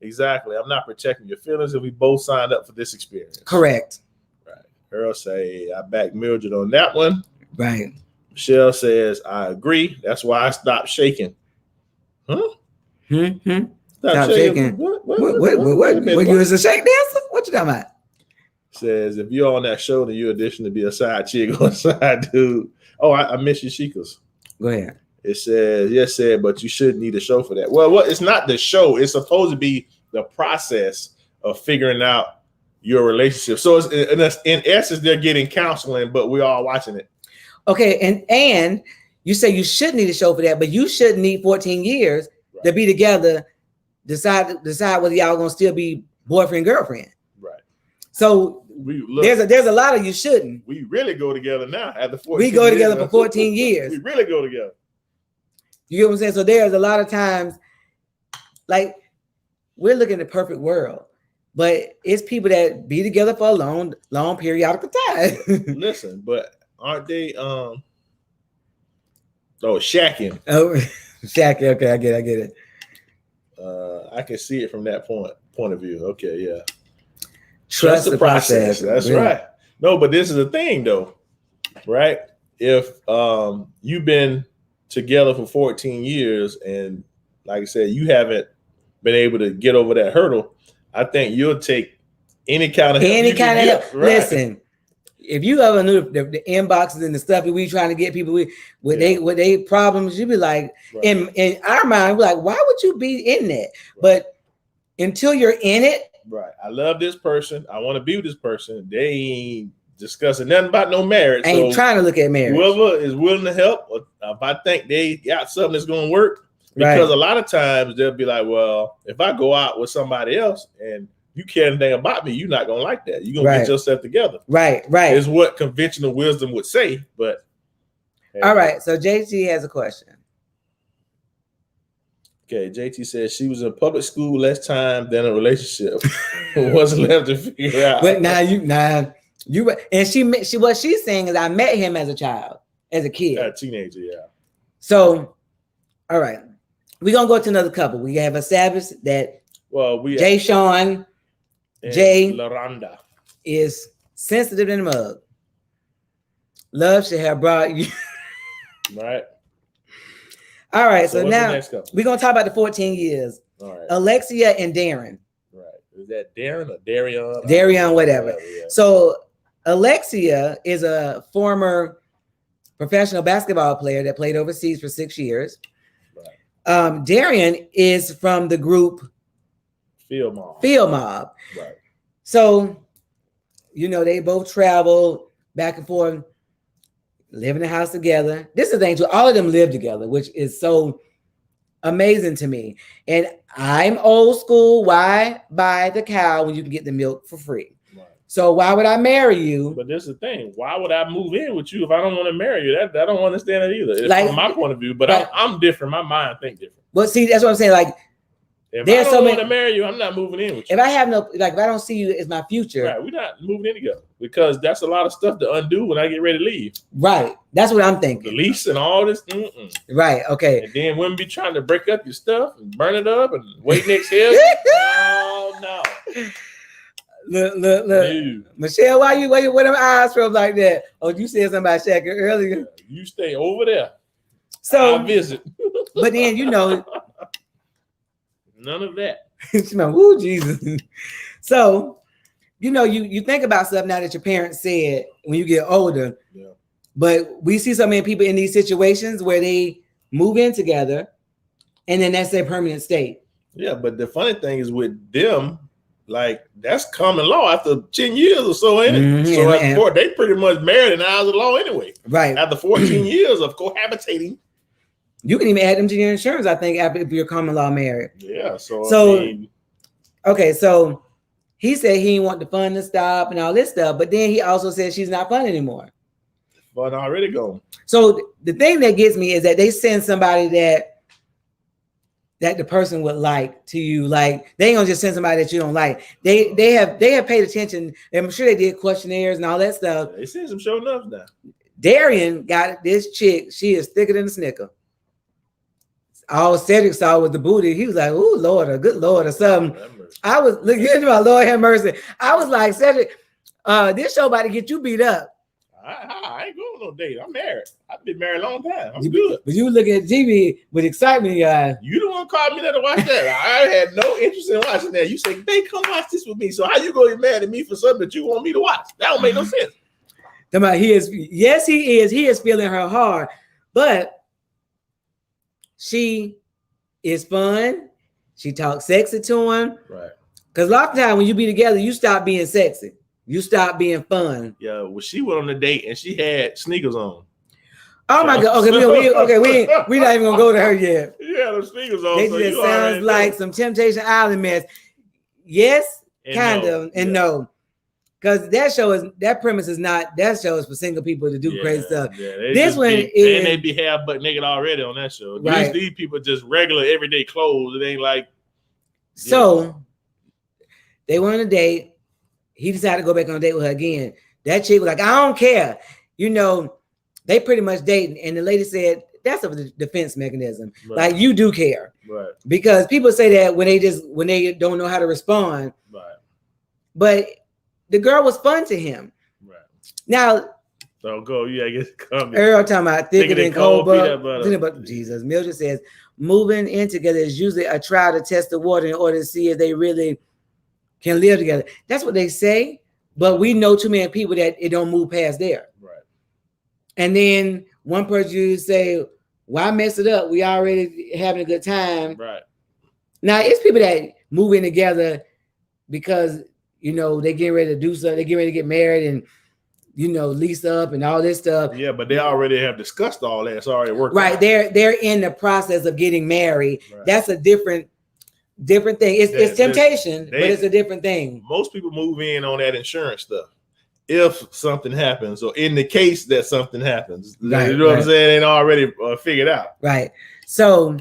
Exactly. I'm not protecting your feelings if we both signed up for this experience. Correct. Right. Earl say, I back Mildred on that one. Right. Michelle says, I agree. That's why I stopped shaking. Huh? Mm-hmm. Stop shaking. What you was a shake dancer? What you talking about? Says, if you're on that show, then you audition to be a side chick or a side dude. Oh, I miss you, Sheikahs. Go ahead. It says, yes, but you shouldn't need a show for that. Well, it's not the show. It's supposed to be the process of figuring out your relationship. So it's, in essence, they're getting counseling, but we're all watching it. Okay, and you say you should need a show for that, but you shouldn't need 14 years to be together, decide whether y'all gonna still be boyfriend, girlfriend. Right. So there's a lot of you shouldn't. We really go together now after 14 We go together for 14 years. We really go together. You get what I'm saying? So there's a lot of times, like, we're looking at the perfect world, but it's people that be together for a long periodical time. Listen, but aren't they shacking? Oh, shacking. Okay, I get it. I can see it from that point of view. Okay, yeah. Trust the process. That's right. No, but this is the thing though, right? If you've been together for 14 years and like I said, you haven't been able to get over that hurdle, I think you'll take any kind of help. Right. Listen, if you ever knew the inboxes and the stuff that we trying to get people with they problems, you'd be like, in our mind, we're like, why would you be in that? Right. But until you're in it, right. I love this person. I want to be with this person. They ain't discussing nothing about no marriage. Ain't trying to look at marriage. Whoever is willing to help, if I think they got something that's going to work, because a lot of times they'll be like, well, if I go out with somebody else and you care anything about me, you're not going to like that. You're going to get yourself together. Right. Is what conventional wisdom would say. But all right. So JT has a question. Okay, JT says she was in public school less time than a relationship. What's left to figure out? But you and she what she's saying is I met him as a kid. A teenager, yeah. So, all right. We're gonna go to another couple. We have established that Jay Sean Jay LaRonda is sensitive in the mug. Love should have brought you. Right. All right. So now we're gonna talk about the 14 years. All right. Alexia and Darren. Right. Is that Darren or Darion? Darion, whatever. Yeah. So Alexia is a former professional basketball player that played overseas for 6 years. Right. Darian is from the group Field Mob. Right. So, they both travel back and forth, live in the house together. This is the thing too. All of them live together, which is so amazing to me. And I'm old school. Why buy the cow when you can get the milk for free? Right. So why would I marry you? But this is the thing. Why would I move in with you if I don't want to marry you? I don't understand it either. From my point of view, but I'm different. My mind think different. But see, that's what I'm saying. Like, if I don't want to marry you, I'm not moving in with you. If I have if I don't see you as my future, right? We're not moving in together because that's a lot of stuff to undo when I get ready to leave. Right. That's what I'm thinking. The lease and all this. Right. Okay. And then women be trying to break up your stuff and burn it up and wait next year. No. Look. Dude, Michelle, why you with them eyes from like that? Oh, you said something about Shaq earlier. you stay over there. So I'll visit. but then None of that. woo, Jesus. So you think about stuff now that your parents said when you get older. Yeah. But we see so many people in these situations where they move in together and then that's their permanent state. Yeah, but the funny thing is with them, like that's common law after 10 years or so, ain't it? Mhm, So and- at court, they pretty much married in the eyes of law anyway. Right. After 14 years of cohabitating. You can even add them to your insurance, I think, after if you're common law married. Yeah. So So- I mean, Okay, so he said he didn't want the fun to stop and all this stuff, but then he also said she's not fun anymore. but already gone. So the thing that gets me is that they send somebody that the person would like to you. Like they ain't gonna just send somebody that you don't like. They have paid attention. I'm sure they did questionnaires and all that stuff. They seen some show enough now. Darian got this chick. She is thicker than a snicker. All Cedric saw was the booty. He was like, "Ooh, Lord, or good Lord, or something." I was looking at my Lord have mercy. I was like, Cedric, this show about to get you beat up. I ain't going on no date. I'm married. I've been married a long time. I'm good. But you looking at TV with excitement in your eyes. You the one called me there to watch that. I had no interest in watching that. You say, "They come watch this with me." So how you gonna get mad at me for something that you want me to watch? That don't make no sense. He is. Yes, he is. He is feeling her hard, but she is fun. She talks sexy to him. Right. Because a lot of time when you be together, you stop being sexy. You stop being fun. Yeah. Well, she went on a date and she had sneakers on. Oh my God. Okay, we not even gonna go to her yet. Yeah, the sneakers on. They so just you already sounds like know. some Temptation Island mess. Yes, And kind no. of, and Yeah. no. Because that premise is not, that show is for single people to do crazy stuff. Yeah, they This just one be, is- and they be half butt naked already on that show. Right. These people just regular everyday clothes. It ain't like So they went on a date. He decided to go back on a date with her again. That chick was like, "I don't care." They pretty much dating. And the lady said, that's a defense mechanism. Right. Like you do care. right, Because people say that when they don't know how to respond. right, But the girl was fun to him. right. Now, So go, yeah, I guess come. Earl talking about thicker than cold peanut butter. butter. Jesus. Mildred says, moving in together is usually a trial to test the water in order to see if they really can live together. That's what they say. But we know too many people that it don't move past there. Right. And then one person you say, why mess it up? We already having a good time. Right. Now it's people that move in together because they get ready to do something, they get ready to get married and lease up and all this stuff. Yeah, but they already have discussed all that. It's already worked. Right. out. They're in the process of getting married. Right. That's a different thing. It's temptation, but it's a different thing. Most people move in on that insurance stuff. If something happens, or in the case that something happens, Right, you know what I'm right. saying? Ain't already figured out. Right. So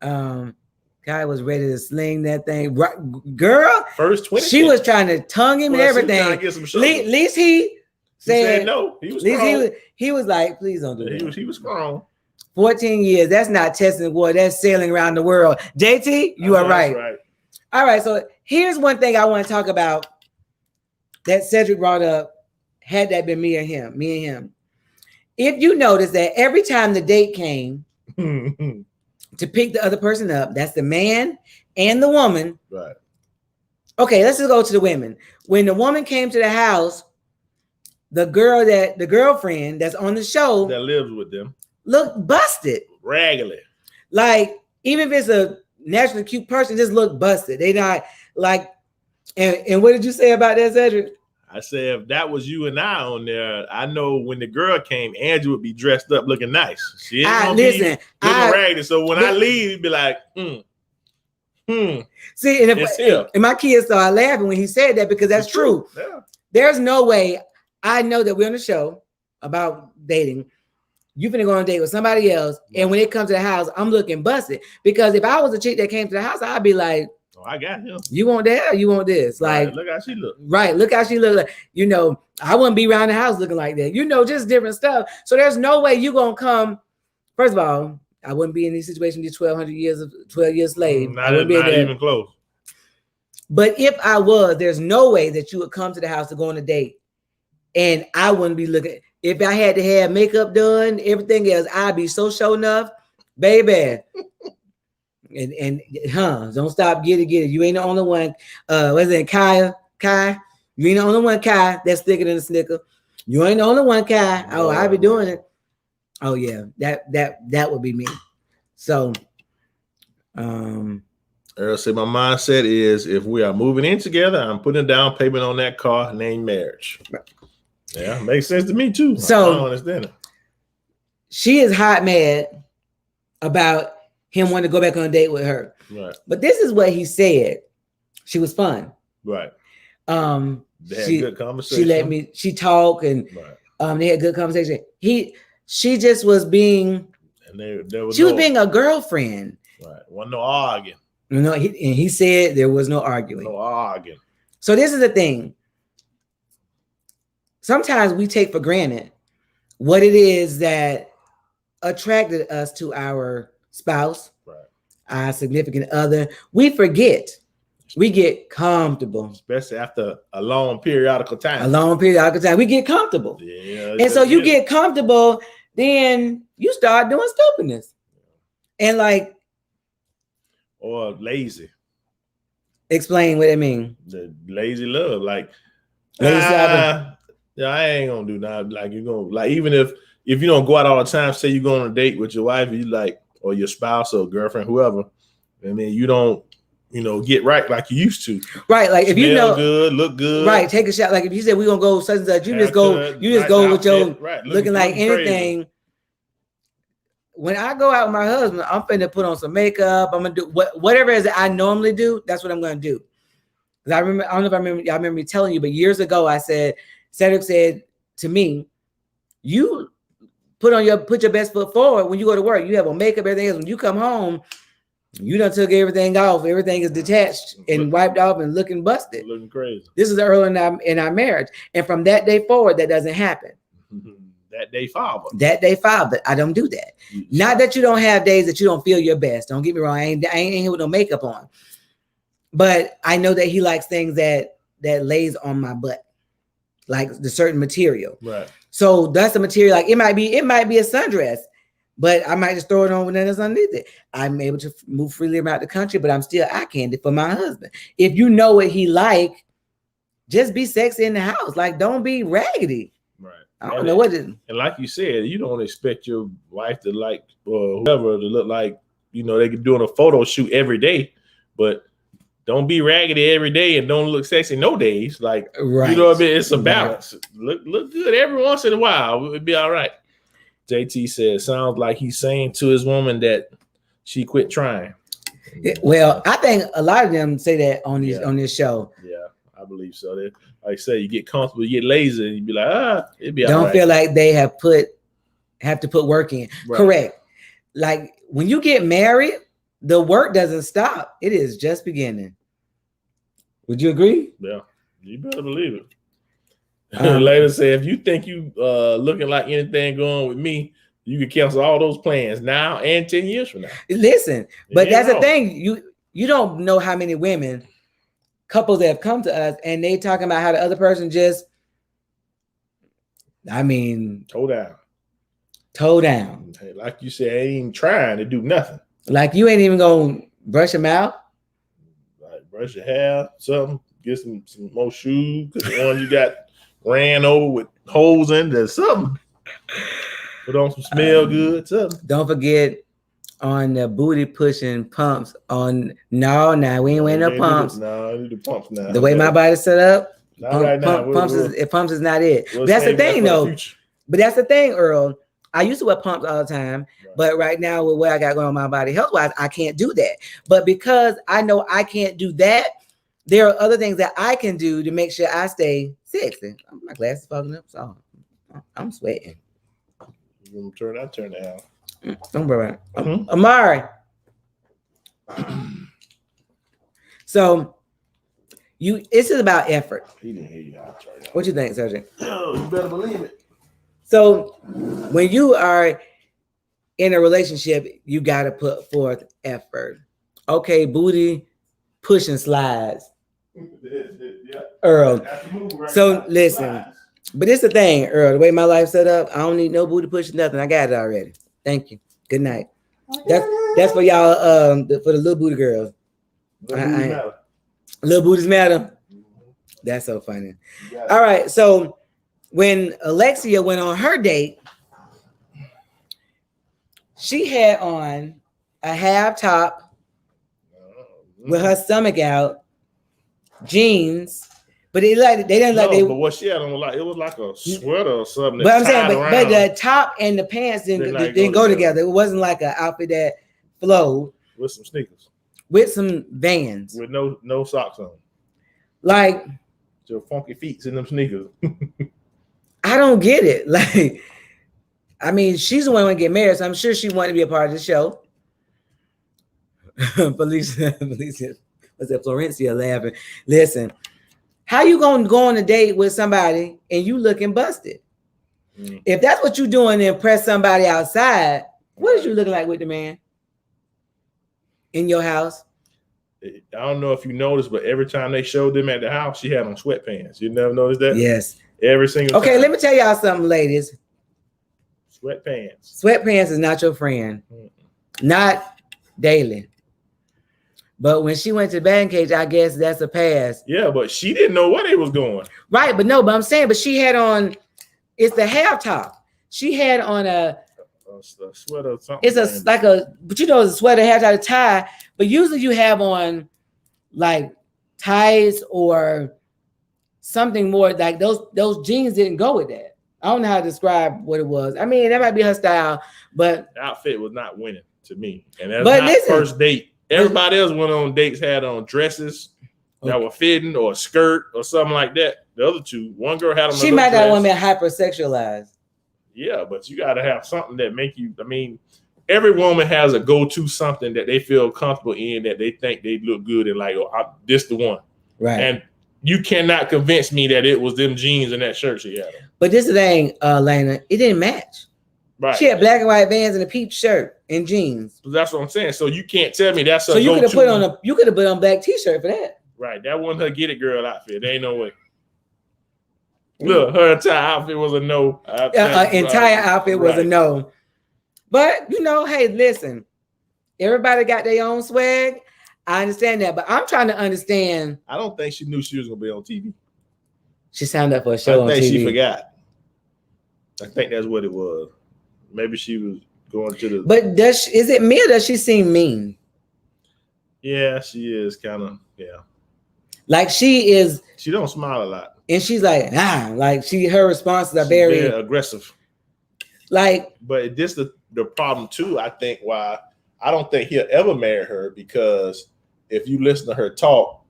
guy was ready to sling that thing. Right, girl, First 20. she was trying to tongue him and Well, she was everything. trying to get some At sugar. least he He said said no. He was at least strong. he was like, please don't do that. He was strong. 14 years. That's not testing the water. That's sailing around the world. JT, you are That's right. All right. So here's one thing I want to talk about that Cedric brought up. Had that been me and him. If you notice that every time the date came to pick the other person up, that's the man and the woman. Right. Okay, let's just go to the women. When the woman came to the house, the girlfriend that's on the show That lives with them looked busted. regularly. Like, even if it's a naturally cute person, just look busted. They not like, and what did you say about that, Cedric? I said, if that was you and I on there, I know when the girl came, Andrew would be dressed up looking nice. She ain't gonna be looking raggedy. So when I leave, he'd be like, See, and It's him. and my kids started laughing when he said that because that's It's true. Yeah. There's no way. I know that we're on the show about dating. You finna go on a date with somebody else, and when it comes to the house, I'm looking busted. Because if I was a chick that came to the house, I'd be like, Oh, I got him. "You want that? Or you want this?" Like, Right, look how she look. right? Look how she look. Like, I wouldn't be around the house looking like that. Just different stuff. So there's no way you gonna come. First of all, I wouldn't be in these situations. These 12 years slave. I Not wouldn't be in there. even close. But if I was, there's no way that you would come to the house to go on a date and I wouldn't be looking. If I had to have makeup done, everything else, I'd be so show enough, baby. And don't stop, get it. You ain't the only one. What's it, Kai? You ain't the only one, Kai, that's thicker than a snicker. You ain't the only one, Kai. Oh, I be doing it. Oh yeah, that would be me. So, Earl said, my mindset is if we are moving in together, I'm putting a down payment on that car named marriage. Yeah, makes sense to me too. So I don't understand it. She is hot mad about him wanting to go back on a date with her. Right. But this is what he said. She was fun. Right. They had good conversation. She talked and right. They had good conversation. She just was being, and she was being a girlfriend. Right. Wasn't no arguing. You know, he said there was no arguing. No arguing. So this is the thing. Sometimes we take for granted what it is that attracted us to our spouse, right, our significant other. We forget. We get comfortable. Especially after a long periodical time. We get comfortable. Yeah. And so you get comfortable, then you start doing stupidness. And like, or lazy. Explain what it mean. The lazy love. Like, yeah, I ain't gonna do nothing. Like, you're gonna, like, even if you don't go out all the time, say you go on a date with your wife, you like, or your spouse or girlfriend, whoever, and then you don't, get right like you used to. Right. Like, if you know good, look good. Right. Take a shot. Like if you said we're gonna go such and such, you just go with your looking like anything. Crazy. When I go out with my husband, I'm finna put on some makeup. I'm gonna do whatever it is that I normally do. That's what I'm gonna do. Because I don't know if y'all remember me telling you, but years ago I said, Cedric said to me, you put your best foot forward when you go to work. You have on makeup, everything else. When you come home, you done took everything off. Everything is detached and wiped off and looking busted. Looking crazy. This is early in our marriage. And from that day forward, that doesn't happen. That day father. But I don't do that. Not that you don't have days that you don't feel your best. Don't get me wrong. I ain't here with no makeup on. But I know that he likes things that lays on my butt, like the certain material. Right. So that's the material. Like it might be a sundress, but I might just throw it on when there's underneath it. I'm able to move freely around the country, but I'm still eye candy for my husband. If you know what he like, just be sexy in the house. Like don't be raggedy. Right. I don't know what it is. And like you said, you don't expect your wife to like or whoever to look like, they could doing a photo shoot every day, but don't be raggedy every day and don't look sexy no days. Like, right. You know what I mean? It's a balance. Right. Look good every once in a while. It would be all right. JT says, sounds like he's saying to his woman that she quit trying. Well, I think a lot of them say that on this show. Yeah, I believe so. Like I say, you get comfortable, you get lazy, and you be like, it'd be all don't right. Feel like they have to put work in. Right. Correct. Like when you get married, the work doesn't stop. It is just beginning. Would you agree? Yeah, you better believe it. Later say, if you think you looking like anything going with me, you can cancel all those plans now and 10 years from now. Listen, but that's the thing. You don't know how many couples that have come to us and they talking about how the other person just, toe down. Hey, like you said, ain't even trying to do nothing. Like you ain't even gonna brush them out. Like brush your hair, something, get some more shoes, because the one you got ran over with holes in there, something. Put on some smell good, something. Don't forget on the booty pushing pumps on we ain't wearing no pumps. No, I need the pumps now. The way my body's set up, pumps is not it. But that's the thing though. But that's the thing, Earl. I used to wear pumps all the time, but right now with what I got going on my body health-wise, I can't do that. But because I know I can't do that, there are other things that I can do to make sure I stay sexy. My glasses fogging up, so I'm sweating. I'm turn down. Don't worry about it. Amari. So this is about effort. He didn't hear you out. What you think, Sergeant? Oh, you better believe it. So when you are in a relationship, you got to put forth effort. Okay, booty pushing slides. Earl. So listen, but it's the thing, Earl. The way my life's set up, I don't need no booty pushing nothing. I got it already. Thank you. Good night. That's for y'all. For the little booty girls. Little booties matter. That's so funny. All right. So when Alexia went on her date, she had on a half top with her stomach out, jeans, but they didn't like they. But what she had on it was like a sweater or something. But I'm saying, but the top and the pants didn't go together. It wasn't like an outfit that flowed. With some sneakers. With some Vans. With no socks on. Like your funky feet in them sneakers. I don't get it. Like, I mean, she's the one who get married, so I'm sure she wanted to be a part of the show. Felicia, what's that? Florencia laughing. Listen, how you gonna go on a date with somebody and you looking busted? If that's what you doing to impress somebody outside, what is you looking like with the man in your house? I don't know if you noticed, but every time they showed them at the house, she had on sweatpants. You never noticed that? Yes. Every single time. Let me tell y'all something, ladies. Sweatpants. Sweatpants is not your friend. Not daily. But when she went to the batting cage, I guess that's a pass. Yeah, but she didn't know where they was going. Right, but I'm saying, but she had on, it's the half top. She had on a sweater or something. It's but it's a sweater, half top, a tie. But usually you have on like ties or something more like those jeans didn't go with that. I don't know how to describe what it was. I mean, that might be her style, but the outfit was not winning to me. And that's not first date. Everybody else went on dates, had on dresses that were fitting or a skirt or something like that. The other two, one girl had on. She might not want to be hypersexualized. Yeah, but you got to have something that make you. I mean, every woman has a go-to something that they feel comfortable in, that they think they look good and like, oh, this the one. Right. And you cannot convince me that it was them jeans and that shirt she had on. But this is the thing, Lena, it didn't match. Right. She had black and white Vans and a peach shirt and jeans. So that's what I'm saying. So you can't tell me that's a so you could have put on black t-shirt for that. Right. That wasn't her get it girl outfit. There ain't no way. Look, her entire outfit was a no. Entire outfit was a no. But hey, listen, everybody got their own swag. I understand that, but I'm trying to understand. I don't think she knew she was gonna be on TV. She signed up for a show on TV. I think she forgot. I think that's what it was. Maybe she was going to the. But is it me or does she seem mean? Yeah, she is kind of. Yeah. Like she is. She don't smile a lot. And she's like, like her responses are very aggressive. Like, but this the problem too. I think why I don't think he'll ever marry her, because if you listen to her talk,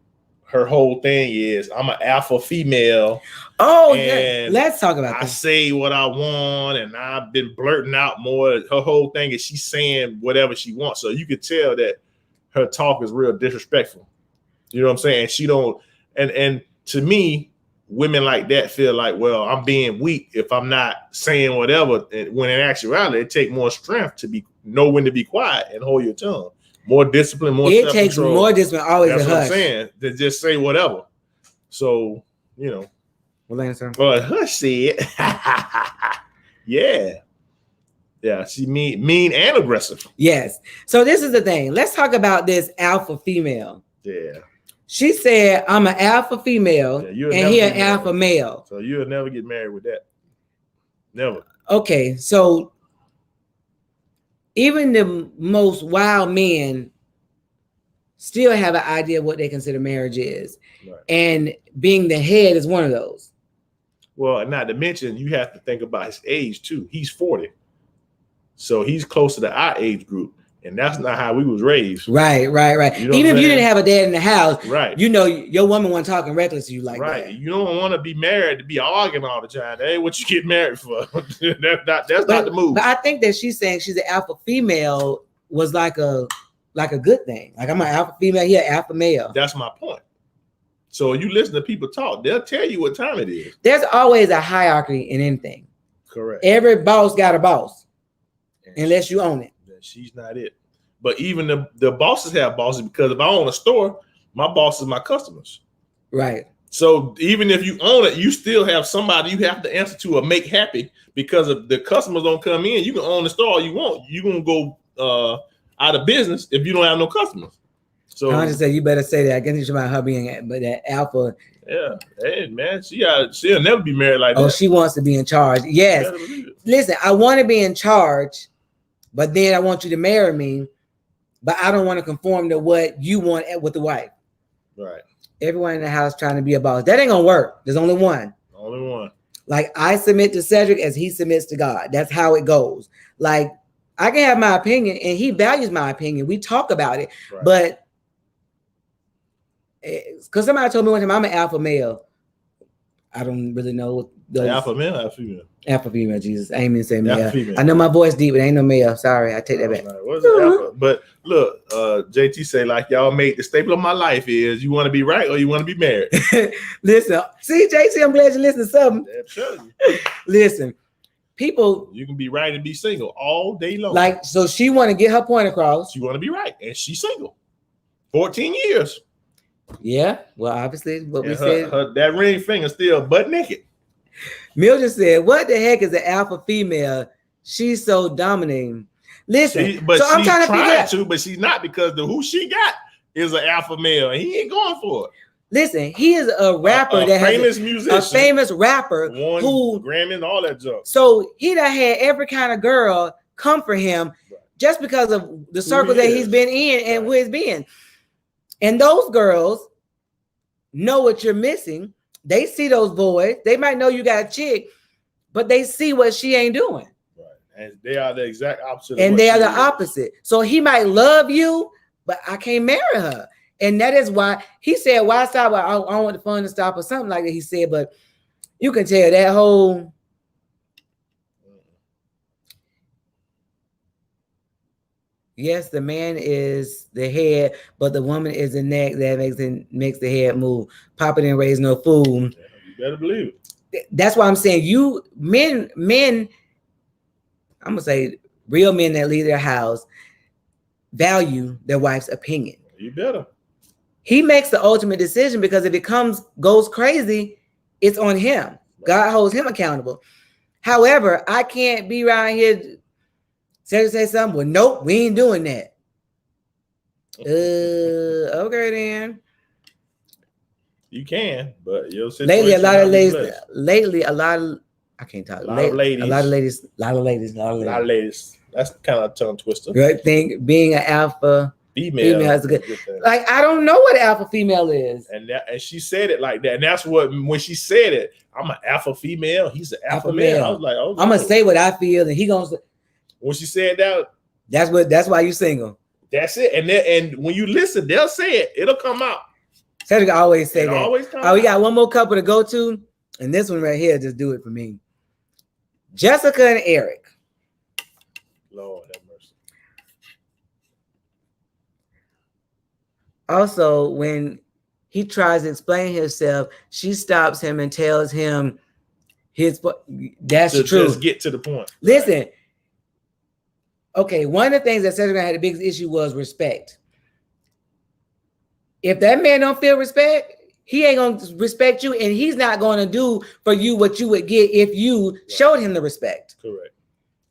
her whole thing is I'm an alpha female. Oh, yeah. Let's talk about that. I say what I want, and I've been blurting out more. Her whole thing is she's saying whatever she wants. So you could tell that her talk is real disrespectful. You know what I'm saying? She don't, and to me, women like that feel like, well, I'm being weak if I'm not saying whatever. When in actuality, it takes more strength to know when to be quiet and hold your tongue. More discipline, more self-control. It takes more discipline, always. That's a what hush. I'm saying. To just say whatever. So, Well, hush said, yeah, she mean and aggressive. Yes. So this is the thing. Let's talk about this alpha female. Yeah. She said, I'm an alpha female and he an alpha male. So you'll never get married with that. Never. Okay. So even the most wild men still have an idea of what they consider marriage is. Right. And being the head is one of those. Well, not to mention, you have to think about his age too. He's 40. So he's closer to our age group. And that's not how we was raised. Right. You know, even if you didn't have a dad in the house, right? Your woman wasn't talking reckless to you like that. Right. You don't want to be married to be arguing all the time. That ain't what you get married for. That's not the move. But I think that she's saying she's an alpha female was like a good thing. Like, I'm an alpha female, he an alpha male. That's my point. So you listen to people talk, they'll tell you what time it is. There's always a hierarchy in anything. Correct. Every boss got a boss, unless you own it. She's not it. But even the bosses have bosses, because if I own a store, my boss is my customers. Right. So even if you own it, you still have somebody you have to answer to or make happy, because if the customers don't come in, you can own the store all you want. You're gonna go out of business if you don't have no customers. So I just say you better say that. I guess it's about her being that alpha. yeah, hey man, she'll never be married like that. Oh, she wants to be in charge. Yes. Listen, I want to be in charge, but then I want you to marry me, but I don't want to conform to what you want with the wife. Right. Everyone in the house trying to be a boss. That ain't gonna work. There's only one. Only one. Like I submit to Cedric as he submits to God. That's how it goes. Like I can have my opinion and he values my opinion. We talk about it, Right. but because somebody told me one time I'm an alpha male. I don't really know what those Alpha male, alpha female. Alpha female, Jesus. I ain't even say male. Female. I know my voice deep, but ain't no male. Sorry, I take that back. What's alpha? But look, JT say like y'all made the staple of my life is you want to be right or you want to be married. Listen, see, JT, I'm glad you listen to something. Listen, people, you can be right and be single all day long. Like, so she want to get her point across. She want to be right, and she's single. 14 years. Yeah, well, obviously, what we said. That ring finger still butt naked. Mildred said, "What the heck is an alpha female? She's so dominating." Listen, I'm trying to figure out, but she's not, because who she got is an alpha male, and he ain't going for it. Listen, he is a rapper that famous musician, a famous rapper won who Grammy and all that junk. So he done had every kind of girl come for him just because of the circle that he's been in and who he's been. And those girls know what you're missing. They see those boys. They might know you got a chick, but they see what she ain't doing. Right. And they are the exact opposite. And they are the opposite. So he might love you, but I can't marry her. And that is why he said, why stop? I don't want the fun to stop or something like that. He said, but you can tell that whole. Yes, the man is the head, but the woman is the neck that makes the head move. Papa didn't raise no fool. You better believe it. That's why I'm saying you men, I'm gonna say real men that leave their house value their wife's opinion. You better. He makes the ultimate decision, because if it goes crazy, it's on him. God holds him accountable. However, I can't be around here say something. Well, nope, we ain't doing that. Okay then. You can, but lately a lot of I can't talk. A lot of ladies. That's kind of a tongue twister. Good thing being an alpha female is a good thing. Like, I don't know what alpha female is. And she said it like that. And that's what, when she said it, I'm an alpha female. He's an alpha male. I was like, oh, I'm gonna say what I feel, and he gonna. When she said that, that's why you single. That's it. And when you listen, they'll say it. It'll come out. Cedric always say that. Always come we got one more couple to go to, and this one right here just do it for me. Jessica and Eric. Lord have mercy. Also, when he tries to explain himself, she stops him and tells him that's true. Just get to the point. Listen. Okay, one of the things that Cedric had the biggest issue was respect. If that man don't feel respect, he ain't gonna respect you, and he's not gonna do for you what you would get if you showed him the respect. Correct.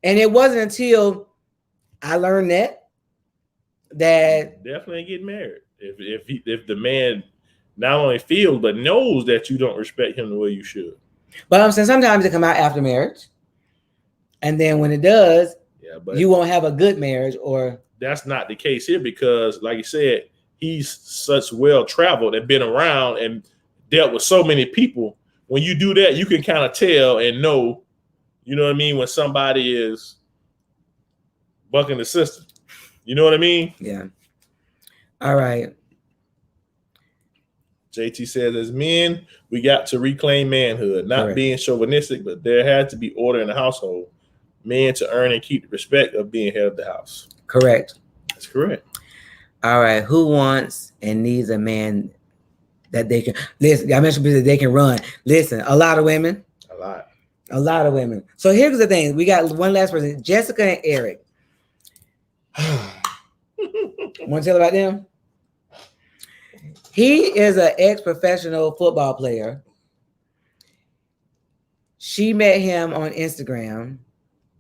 And it wasn't until I learned that definitely get married. If the man not only feels but knows that you don't respect him the way you should. But I'm saying sometimes it come out after marriage, and then when it does, but you won't have a good marriage. Or that's not the case here, because like you said, he's such well traveled and been around and dealt with so many people. When you do that, you can kind of tell and know, you know what I mean, when somebody is bucking the system. You know what I mean? Yeah. All right. JT says, as men, we got to reclaim manhood, not being chauvinistic, but there had to be order in the household. Men to earn and keep the respect of being head of the house. Correct. That's correct. All right. Who wants and needs a man that they can listen? I mentioned that they can run. Listen, a lot of women. A lot of women. So here's the thing. We got one last person, Jessica and Eric. Want to tell about them? He is an ex-professional football player. She met him on Instagram.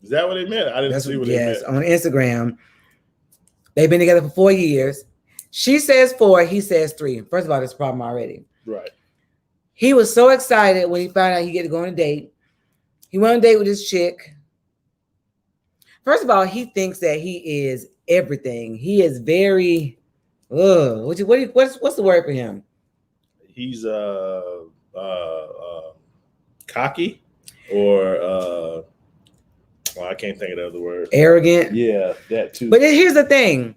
Is that what they meant? I didn't see what they meant. On Instagram. They've been together for 4 years. She says 4, he says 3. First of all, there's a problem already. Right. He was so excited when he found out he get to go on a date. He went on a date with this chick. First of all, he thinks that he is everything. He is very, what's the word for him? He's cocky or I can't think of the other word. Arrogant. Yeah, that too. But here's the thing.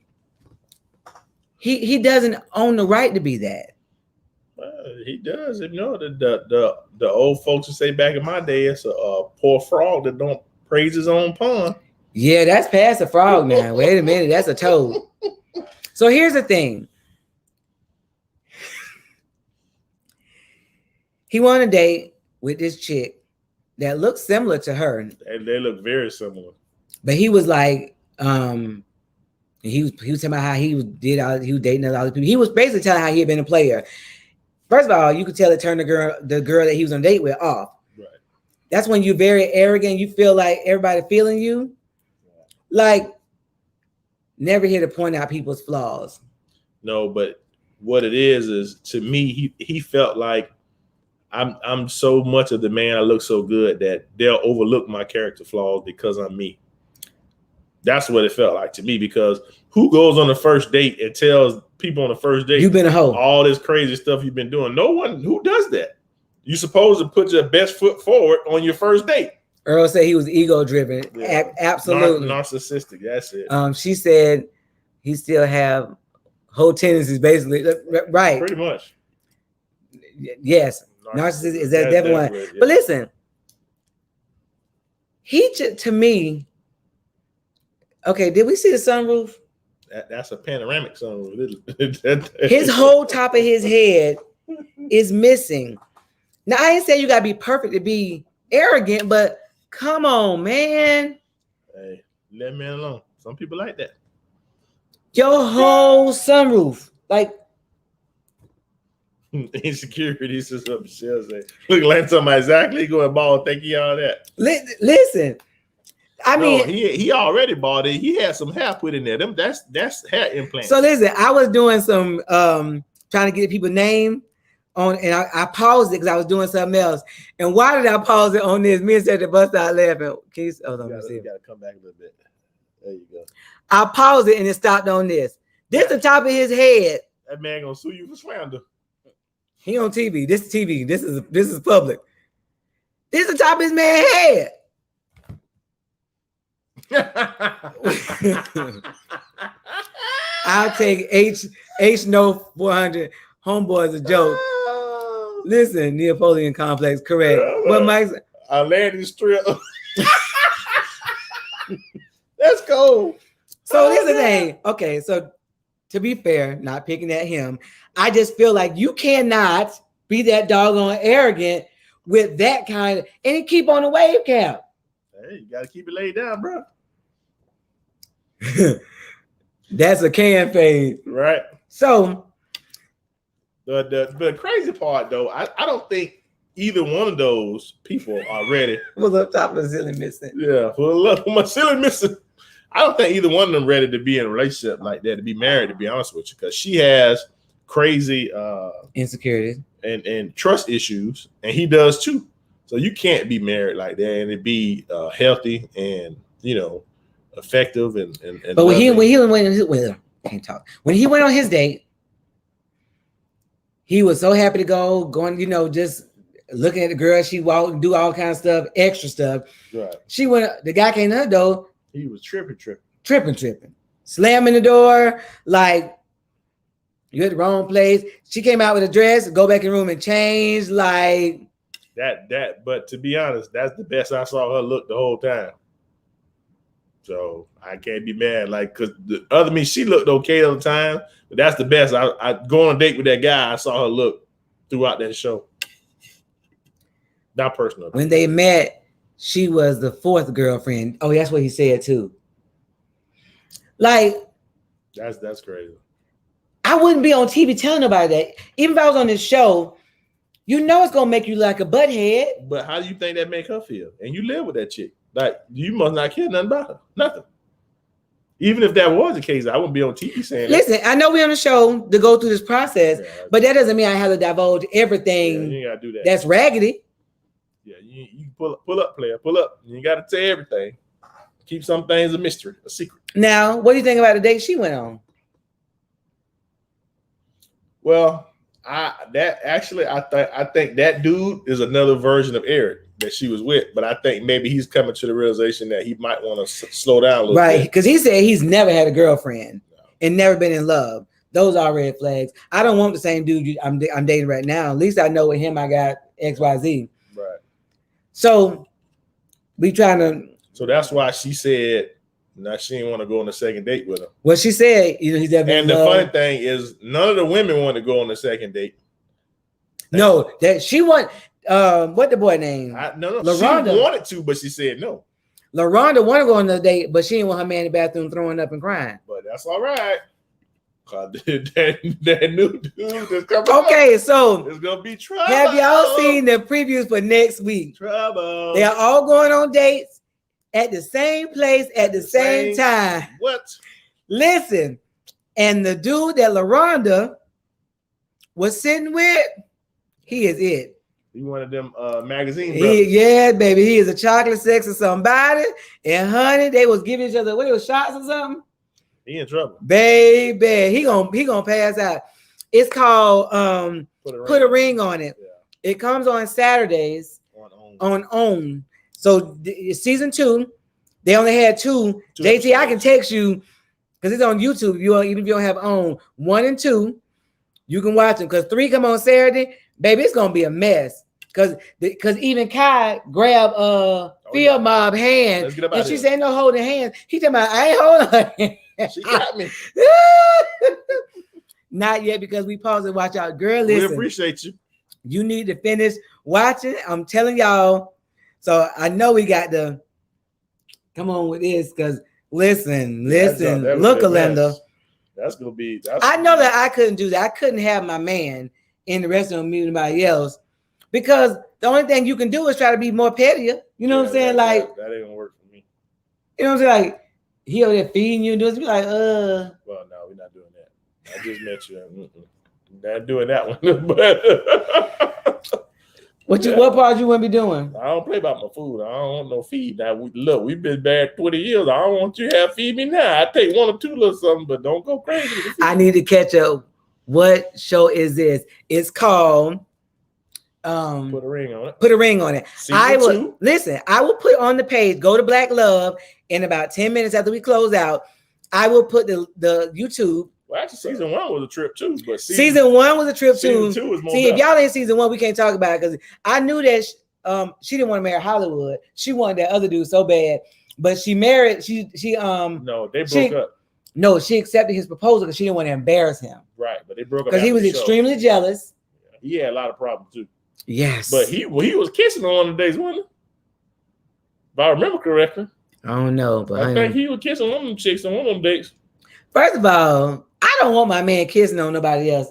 He doesn't own the right to be that. He does. You know, the old folks would say back in my day, it's a poor frog that don't praise his own pond. Yeah, that's past the frog now. Wait a minute, that's a toad. So here's the thing. He went on a date with this chick that looked similar to her. And they look very similar. But he was like, he was talking about how he was dating other people. He was basically telling how he had been a player. First of all, you could tell it turned the girl that he was on a date with off. Right. That's when you're very arrogant. You feel like everybody feeling you. Like, never here to point out people's flaws. No, but what it is to me, he felt like I'm so much of the man. I look so good that they'll overlook my character flaws because I'm me. That's what it felt like to me, because who goes on the first date and tells people on the first date you've been a hoe, all this crazy stuff you've been doing? No one who does that. You're supposed to put your best foot forward on your first date. Earl said he was ego driven. Yeah. Absolutely. Narcissistic. That's it. She said he still have whole tendencies, basically. Right. Pretty much. Yes. Narcissistic is that definitely one. Yeah. But listen, to me, okay, did we see the sunroof? That's a panoramic sunroof. His whole top of his head is missing. Now, I ain't saying you gotta be perfect to be arrogant, but come on, man. Hey, let me alone. Some people like that. Your whole sunroof, like insecurities is what Michelle say. Look like somebody exactly going bald thinking all that. Listen, I mean, he already bought it. He had some hair put in there. That's hair implants. So listen, I was doing some trying to get people name on, and I paused it because I was doing something else. And why did I pause it on this? Me and Seth bust out laughing. Can you hold on? You gotta come back a little bit. There you go. I paused it and it stopped on this. This the top of his head. That man gonna sue you for slander. He on TV. This is TV. This is public. This is the top of his man's head. I'll take H no 400. Homeboy is a joke. Listen, Neapolitan complex, correct. What Mike? I landed strip. That's cool. So here's the thing. Okay, so to be fair, not picking at him, I just feel like you cannot be that doggone arrogant with that kind of, and keep on the wave cap. Hey, you gotta keep it laid down, bro. That's a can fade, right? So the crazy part, though, I don't think either one of those people are ready. What's up top of the ceiling missing? Yeah, for my ceiling missing. I don't think either one of them ready to be in a relationship like that, to be married, to be honest with you, because she has crazy insecurities and trust issues, and he does too. So you can't be married like that and it be healthy and effective and but when he can't talk. When he went on his date, he was so happy to go, going, just looking at the girl. She walked and do all kinds of stuff, extra stuff. Right. She went, the guy came to her door. He was tripping. Slamming the door, like, you at the wrong place. She came out with a dress, go back in the room and change, like that. But to be honest, that's the best I saw her look the whole time. So I can't be mad, like, because the other me, she looked okay all the time, but that's the best. I go on a date with that guy, I saw her look throughout that show. Not personal. When they met, she was the 4th girlfriend. Oh, that's what he said too. Like, that's crazy. I wouldn't be on TV telling nobody that. Even if I was on this show, you know it's gonna make you like a butthead. But how do you think that make her feel? And you live with that chick. Like, you must not care nothing about her. Nothing. Even if that was the case, I wouldn't be on TV saying Listen, I know we're on the show to go through this process, but that doesn't mean I have to divulge everything you gotta do that. that's raggedy. Yeah, you pull up, player. Pull up. You gotta tell everything. Keep some things a mystery, a secret. Now, what do you think about the date she went on? Well, I think that dude is another version of Eric that she was with, but I think maybe he's coming to the realization that he might want to slow down a little right, bit. because he said he's never had a girlfriend and never been in love. Those are red flags. I don't want the same dude I'm dating right now. At least I know with him I got XYZ. Right. So we trying to. So that's why she said now she didn't want to go on a second date with him. Well, she said, he's never been And in the love. funny thing is, none of the women want to go on the second date. No, that she want. What the boy name? No, LaRonda. she wanted to, but she said no. LaRonda want to go on the date, but she didn't want her man in the bathroom throwing up and crying. But that's all right. That new dude that's coming Okay, up, so it's gonna be trouble. have y'all seen the previews for next week? Trouble. They are all going on dates at the same place at the same time. What? Listen, and the dude that LaRonda was sitting with, he is it. He one of them magazine brothers. Yeah, baby, he is a chocolate sex or somebody. And honey, they was giving each other what it was shots or something. He in trouble. Baby, he gonna pass out. It's called Put a Ring on It. Yeah. It comes on Saturdays on OWN. So season 2, they only had 2. JT, I can text you because it's on YouTube. Even if you don't have OWN, 1 and 2, you can watch them because 3 come on Saturday. Baby, it's gonna be a mess. Because even Kai grabbed Field Mob hand and she said no holding hands. He talking about I ain't holding her hand. She got me. Not yet because we paused and watch out. Girl, listen. We appreciate you. You need to finish watching. I'm telling y'all. So I know we got to come on with this because listen. Look, Alinda. That's gonna be. I know that I couldn't do that. I couldn't have my man in the restaurant with anybody else because the only thing you can do is try to be more pettier. You know what I'm saying? Like that ain't gonna work for me. You know what I'm saying? Like he over there feeding you and doing. Be like, Well, no, we're not doing that. I just met you. Not doing that one. But what part you want to be doing? I don't play about my food. I don't want no feed. Now we've been married 20 years. I don't want you to have feed me now. I take 1 or 2 little something, but don't go crazy. I need to catch up. What show is this? It's called Put a Ring on It. Put a Ring on It. Season 2? I will put on the page, go to Black Love in about 10 minutes after we close out. I will put the YouTube. Well, actually, season 1 was a trip too, but season 1 was a trip too. Season 2 is more. See, if y'all ain't season 1, we can't talk about it because I knew that she didn't want to marry Hollywood. She wanted that other dude so bad, but she married. No, they broke up. No, she accepted his proposal because she didn't want to embarrass him. Right, but they broke up because he was extremely jealous. Yeah, he had a lot of problems too. Yes, but he was kissing on one of the days, wasn't he? If I remember correctly. I don't know, but I think he was kissing one of them chicks on one of them dates. First of all, I don't want my man kissing on nobody else.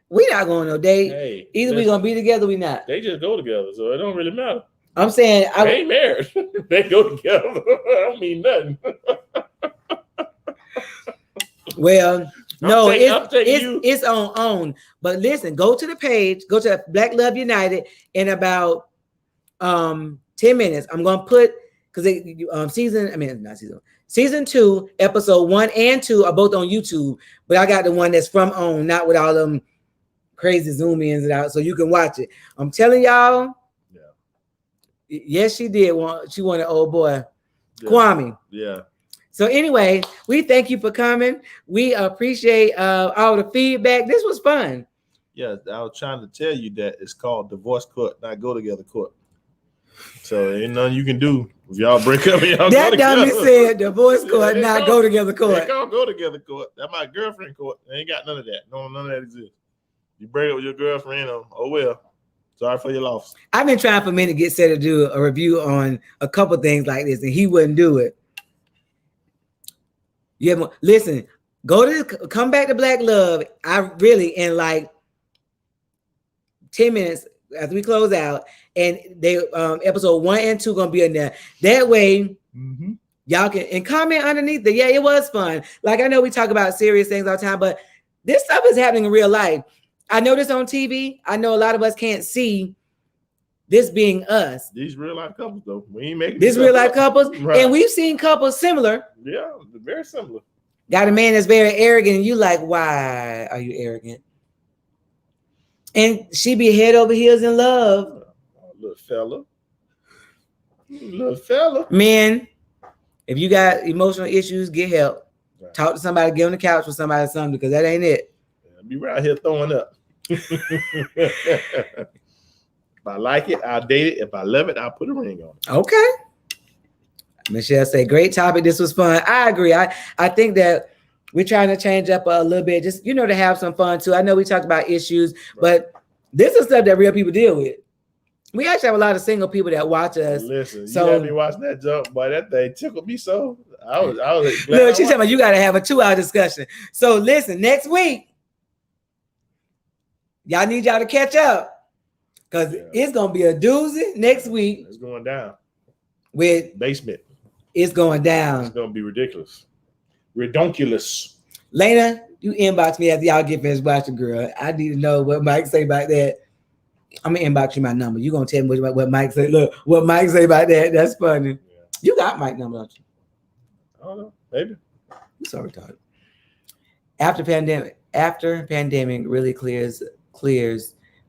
We not going on no date. Hey, either we gonna be together, or we not. They just go together, so it don't really matter. I'm saying they ain't married. They go together. I don't mean nothing. Well, it's on OWN. But listen, go to the page, go to Black Love United in about 10 minutes. I'm gonna put because season 2, episode 1 and 2 are both on YouTube, but I got the one that's from OWN, not with all them crazy zoom ins and out, so you can watch it. I'm telling y'all, yes, she did want. She wanted old boy, Kwame. Yeah. So anyway, we thank you for coming. We appreciate all the feedback. This was fun. Yeah, I was trying to tell you that it's called divorce court, not go together court. So ain't nothing you can do if y'all break up. Y'all that dummy said divorce court, not go together court. They called go together court. That's my girlfriend court. They ain't got none of that. No, none of that exists. You break up with your girlfriend, oh well. Sorry for your loss. I've been trying for a minute to get Seth to do a review on a couple things like this, and he wouldn't do it. Yeah, listen, come back to Black Love. I really in like 10 minutes after we close out, and they episode 1 and 2 gonna be in there. That way, y'all can and comment underneath it. Yeah, it was fun. Like I know we talk about serious things all the time, but this stuff is happening in real life. I know this on TV. I know a lot of us can't see this being us. These real life couples, though. We ain't making this real life couples, right. And we've seen couples similar. Yeah, very similar. Got a man that's very arrogant, and you like, why are you arrogant? And she be head over heels in love. Little fella. Men, if you got emotional issues, get help. Right. Talk to somebody, get on the couch with somebody or something, because that ain't it. Yeah, be right here throwing up. If I like it, I'll date it. If I love it, I'll put a ring on it. Okay. Michelle say, great topic. This was fun. I agree. I think that we're trying to change up a little bit, just, to have some fun too. I know we talked about issues, but this is stuff that real people deal with. We actually have a lot of single people that watch us. Listen, so, you had me watching that jump, boy. That thing tickled me so. I was glad. Look, she's telling me you got to have a 2-hour discussion. So listen, next week, y'all need y'all to catch up, because it's gonna be a doozy next week. It's going down. With basement. It's going down. It's gonna be ridiculous. Redonkulous. Lena, you inbox me after y'all get finished watching, girl. I need to know what Mike say about that. I'm gonna inbox you my number. You gonna tell me what Mike say? Look, what Mike say about that? That's funny. Yeah. You got Mike's number, don't you? I don't know. Maybe. You so retarded. After pandemic really clears,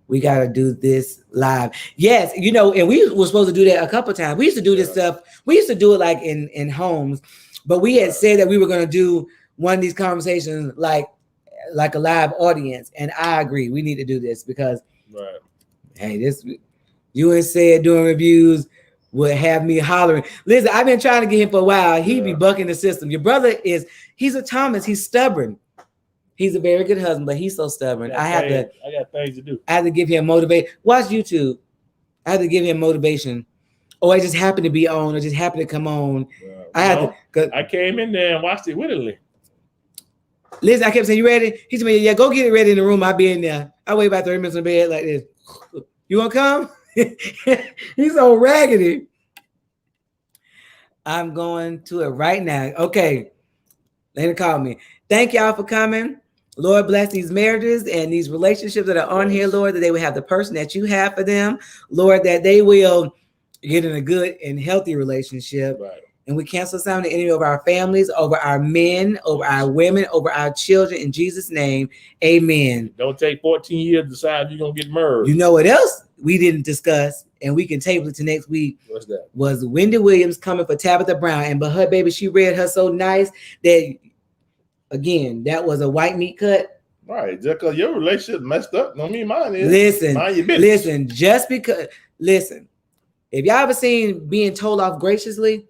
we gotta do this live. Yes, and we were supposed to do that a couple times. We used to do this stuff. We used to do it like in homes, but we had said that we were gonna do one of these conversations like a live audience. And I agree, we need to do this because hey, this you and said doing reviews would have me hollering. Listen, I've been trying to get him for a while. He be bucking the system. Your brother he's a Thomas. He's stubborn. He's a very good husband, but he's so stubborn. I got things to do. I have to give him motivation. Watch YouTube. I have to give him motivation. Or it just happened to be on, or just happened to come on. I came in there and watched it willingly. Listen, I kept saying, you ready? He said, yeah, go get it ready in the room. I'll be in there. I wait about 30 minutes in bed like this. You gonna come? He's so raggedy. I'm going to it right now. Okay. Lena called me. Thank y'all for coming. Lord bless these marriages and these relationships that are on here, Lord, that they will have the person that you have for them. Lord, that they will get in a good and healthy relationship. Right. And we cancel some of the enemy over our families, over our men, over our women, over our children. In Jesus' name, amen. Don't take 14 years to decide you're going to get murdered. You know what else we didn't discuss, and we can table it to next week? What's that? Was Wendy Williams coming for Tabitha Brown. And but her baby, she read her so nice that, again, that was a white meat cut. Right. Just because your relationship messed up, don't mean mine is. Listen, just because, if y'all ever seen Being Told Off Graciously,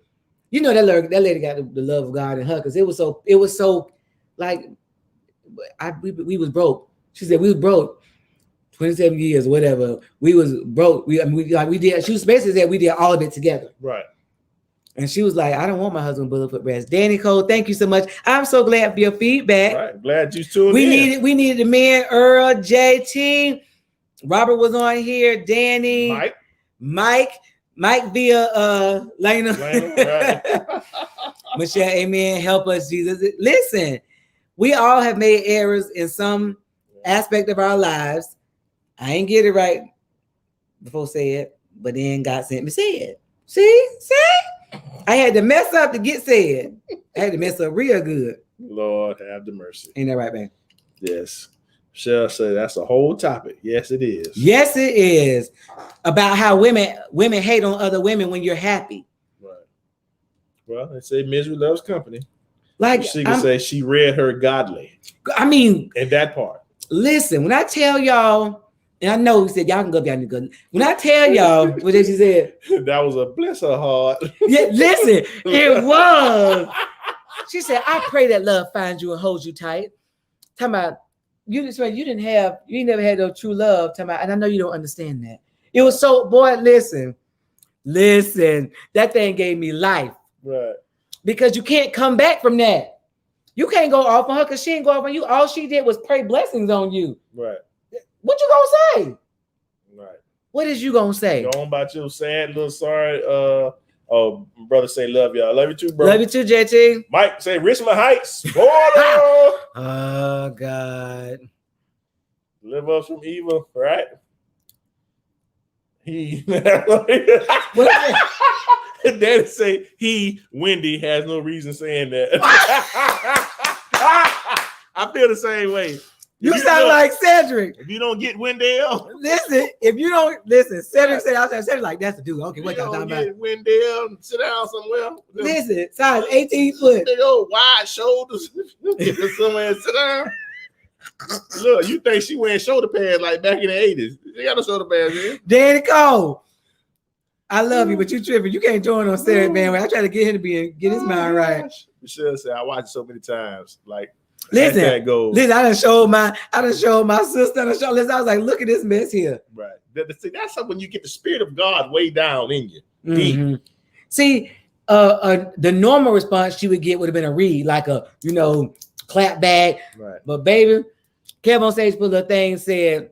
you know that lady got the love of God in her, because it was so like we was broke. She said we was broke 27 years or whatever. We was broke. We did. She was basically said we did all of it together. Right. And she was like, I don't want my husband bulletproof rest. Danny Cole, thank you so much. I'm so glad for your feedback. Right. Glad you tuned in. We needed the men, Earl, JT, Robert was on here, Danny, Mike via Lena. Right. Michelle, amen. Help us, Jesus. Listen, we all have made errors in some aspect of our lives. I ain't get it right before say it, but then God sent me say it. See? I had to mess up to get said. I had to mess up real good. Lord have the mercy. Ain't that right, man? Yes. Michelle said that's a whole topic. Yes, it is. Yes, it is. About how women hate on other women when you're happy. Right. Well, they say misery loves company. Like she can say she read her godly. I mean, in that part. Listen, when I tell y'all, and I know we said y'all can go up y'all good. When I tell y'all what she said, that was a bless her heart. Yeah, listen, it was. She said, I pray that love finds you and holds you tight. Talking about you never had no true love. Talking about, and I know you don't understand that. It was so, boy, listen, that thing gave me life. Right. Because you can't come back from that. You can't go off on her because she ain't go off on you. All she did was pray blessings on you. Right. What you gonna say? Right. What is you gonna say? Go on about your sad little sorry. Oh, brother, say love y'all. Love you too, bro. Love you too, JT. Mike, say Richmond Heights. Water. Oh God. Live up from evil, right? He. Daddy say he, Wendy, has no reason saying that. I feel the same way. You sound like Cedric. If you don't get Wendell, Listen, if you don't listen, Cedric said outside. Cedric like that's the dude. Okay, what y'all talking about? Wendell, sit down somewhere. Listen, size 18 foot. Big old wide shoulders. Somewhere sit down. Look, you think she wearing shoulder pads like back in the 80s? She got no shoulder pads, man. Danny Cole. I love you, but you tripping. You can't join on Cedric, man. I try to get him to get his mind right. Michelle said, I watched it so many times. Like, listen, I done showed my sister. Listen, I was like, look at this mess here. Right. That's when you get the spirit of God way down in you. Mm-hmm. See, the normal response she would get would have been a read, like a clap back. Right. But baby, Kev on stage put a thing said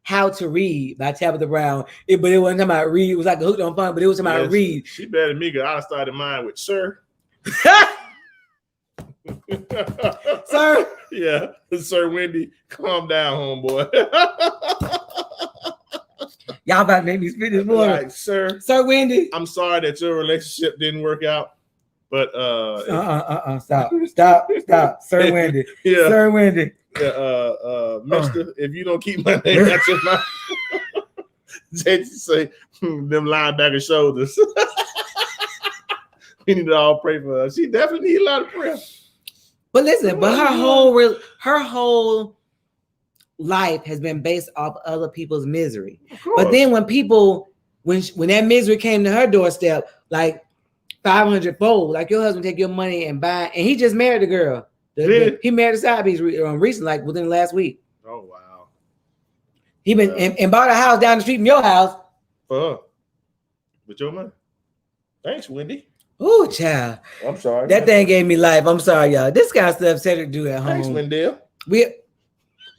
How to Read by Tabitha Brown. But it wasn't talking about read. It was like a hooked on fun, but it was talking about read. She better than me because I started mine with sir. Sir? Yeah. Sir Wendy, calm down, homeboy. Y'all about to make me spit this morning. Like, Sir Wendy. I'm sorry that your relationship didn't work out. But stop. Sir Wendy. Yeah. Sir Wendy. Mister, if you don't keep my name out your mouth, JT say them linebacker shoulders. We need to all pray for her. She definitely need a lot of prayer. But listen, but her whole life has been based off other people's misery. But then when that misery came to her doorstep, like 500-fold, like your husband take your money and buy, and he just married the girl. He married a side piece recently, like within the last week. Oh wow! He been and bought a house down the street from your house. For her. With your money. Thanks, Wendy. Ooh, child. I'm sorry. That thing gave me life. I'm sorry, y'all. This kind of stuff Cedric do at home. Thanks, Wendell.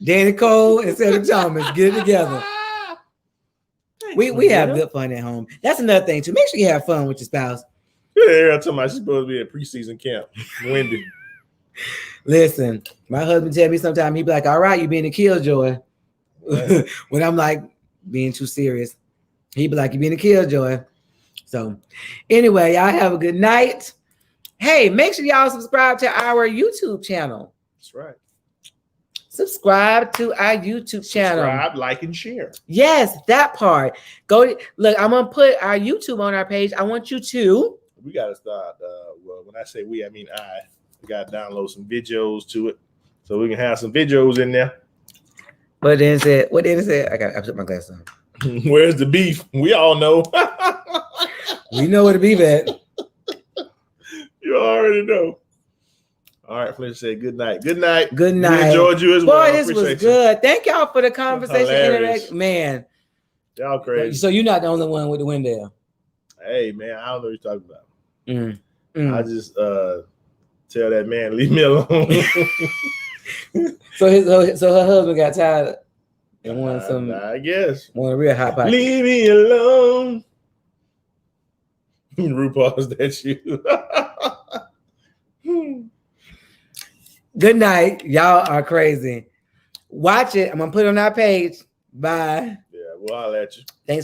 Danny Cole and Cedric Thomas get it together. We have good fun at home. That's another thing too. Make sure you have fun with your spouse. Yeah, talking about she's supposed to be at preseason camp. Wendy. Listen, my husband tell me sometimes he be like, all right, you being a killjoy. Right. When I'm like being too serious, he be like, you being a killjoy. So anyway, y'all have a good night. Hey, make sure y'all subscribe to our YouTube channel. That's right. Subscribe to our YouTube channel. Subscribe, like, and share. Yes, that part. Look, I'm gonna put our YouTube on our page. I want you to. We gotta start. Well, when I say we, I mean I. We gotta download some videos to it, so we can have some videos in there. What did it say? I put my glasses on. Where's the beef? We all know. We know where the beef at. You already know. All right, Fletcher said good night. Good night. Good night. We enjoyed you as well. Boy, this was good. Thank y'all for the conversation. Interaction. Man. Y'all crazy. So you're not the only one with the Wendell. Hey, man, I don't know what you're talking about. I just tell that man, leave me alone. So her husband got tired and wanted some. I guess. Want a real hot pot. Leave me alone. RuPaul's that you. Good night. Y'all are crazy. Watch it. I'm gonna put it on our page. Bye. Yeah, we'll holler at you. Thanks.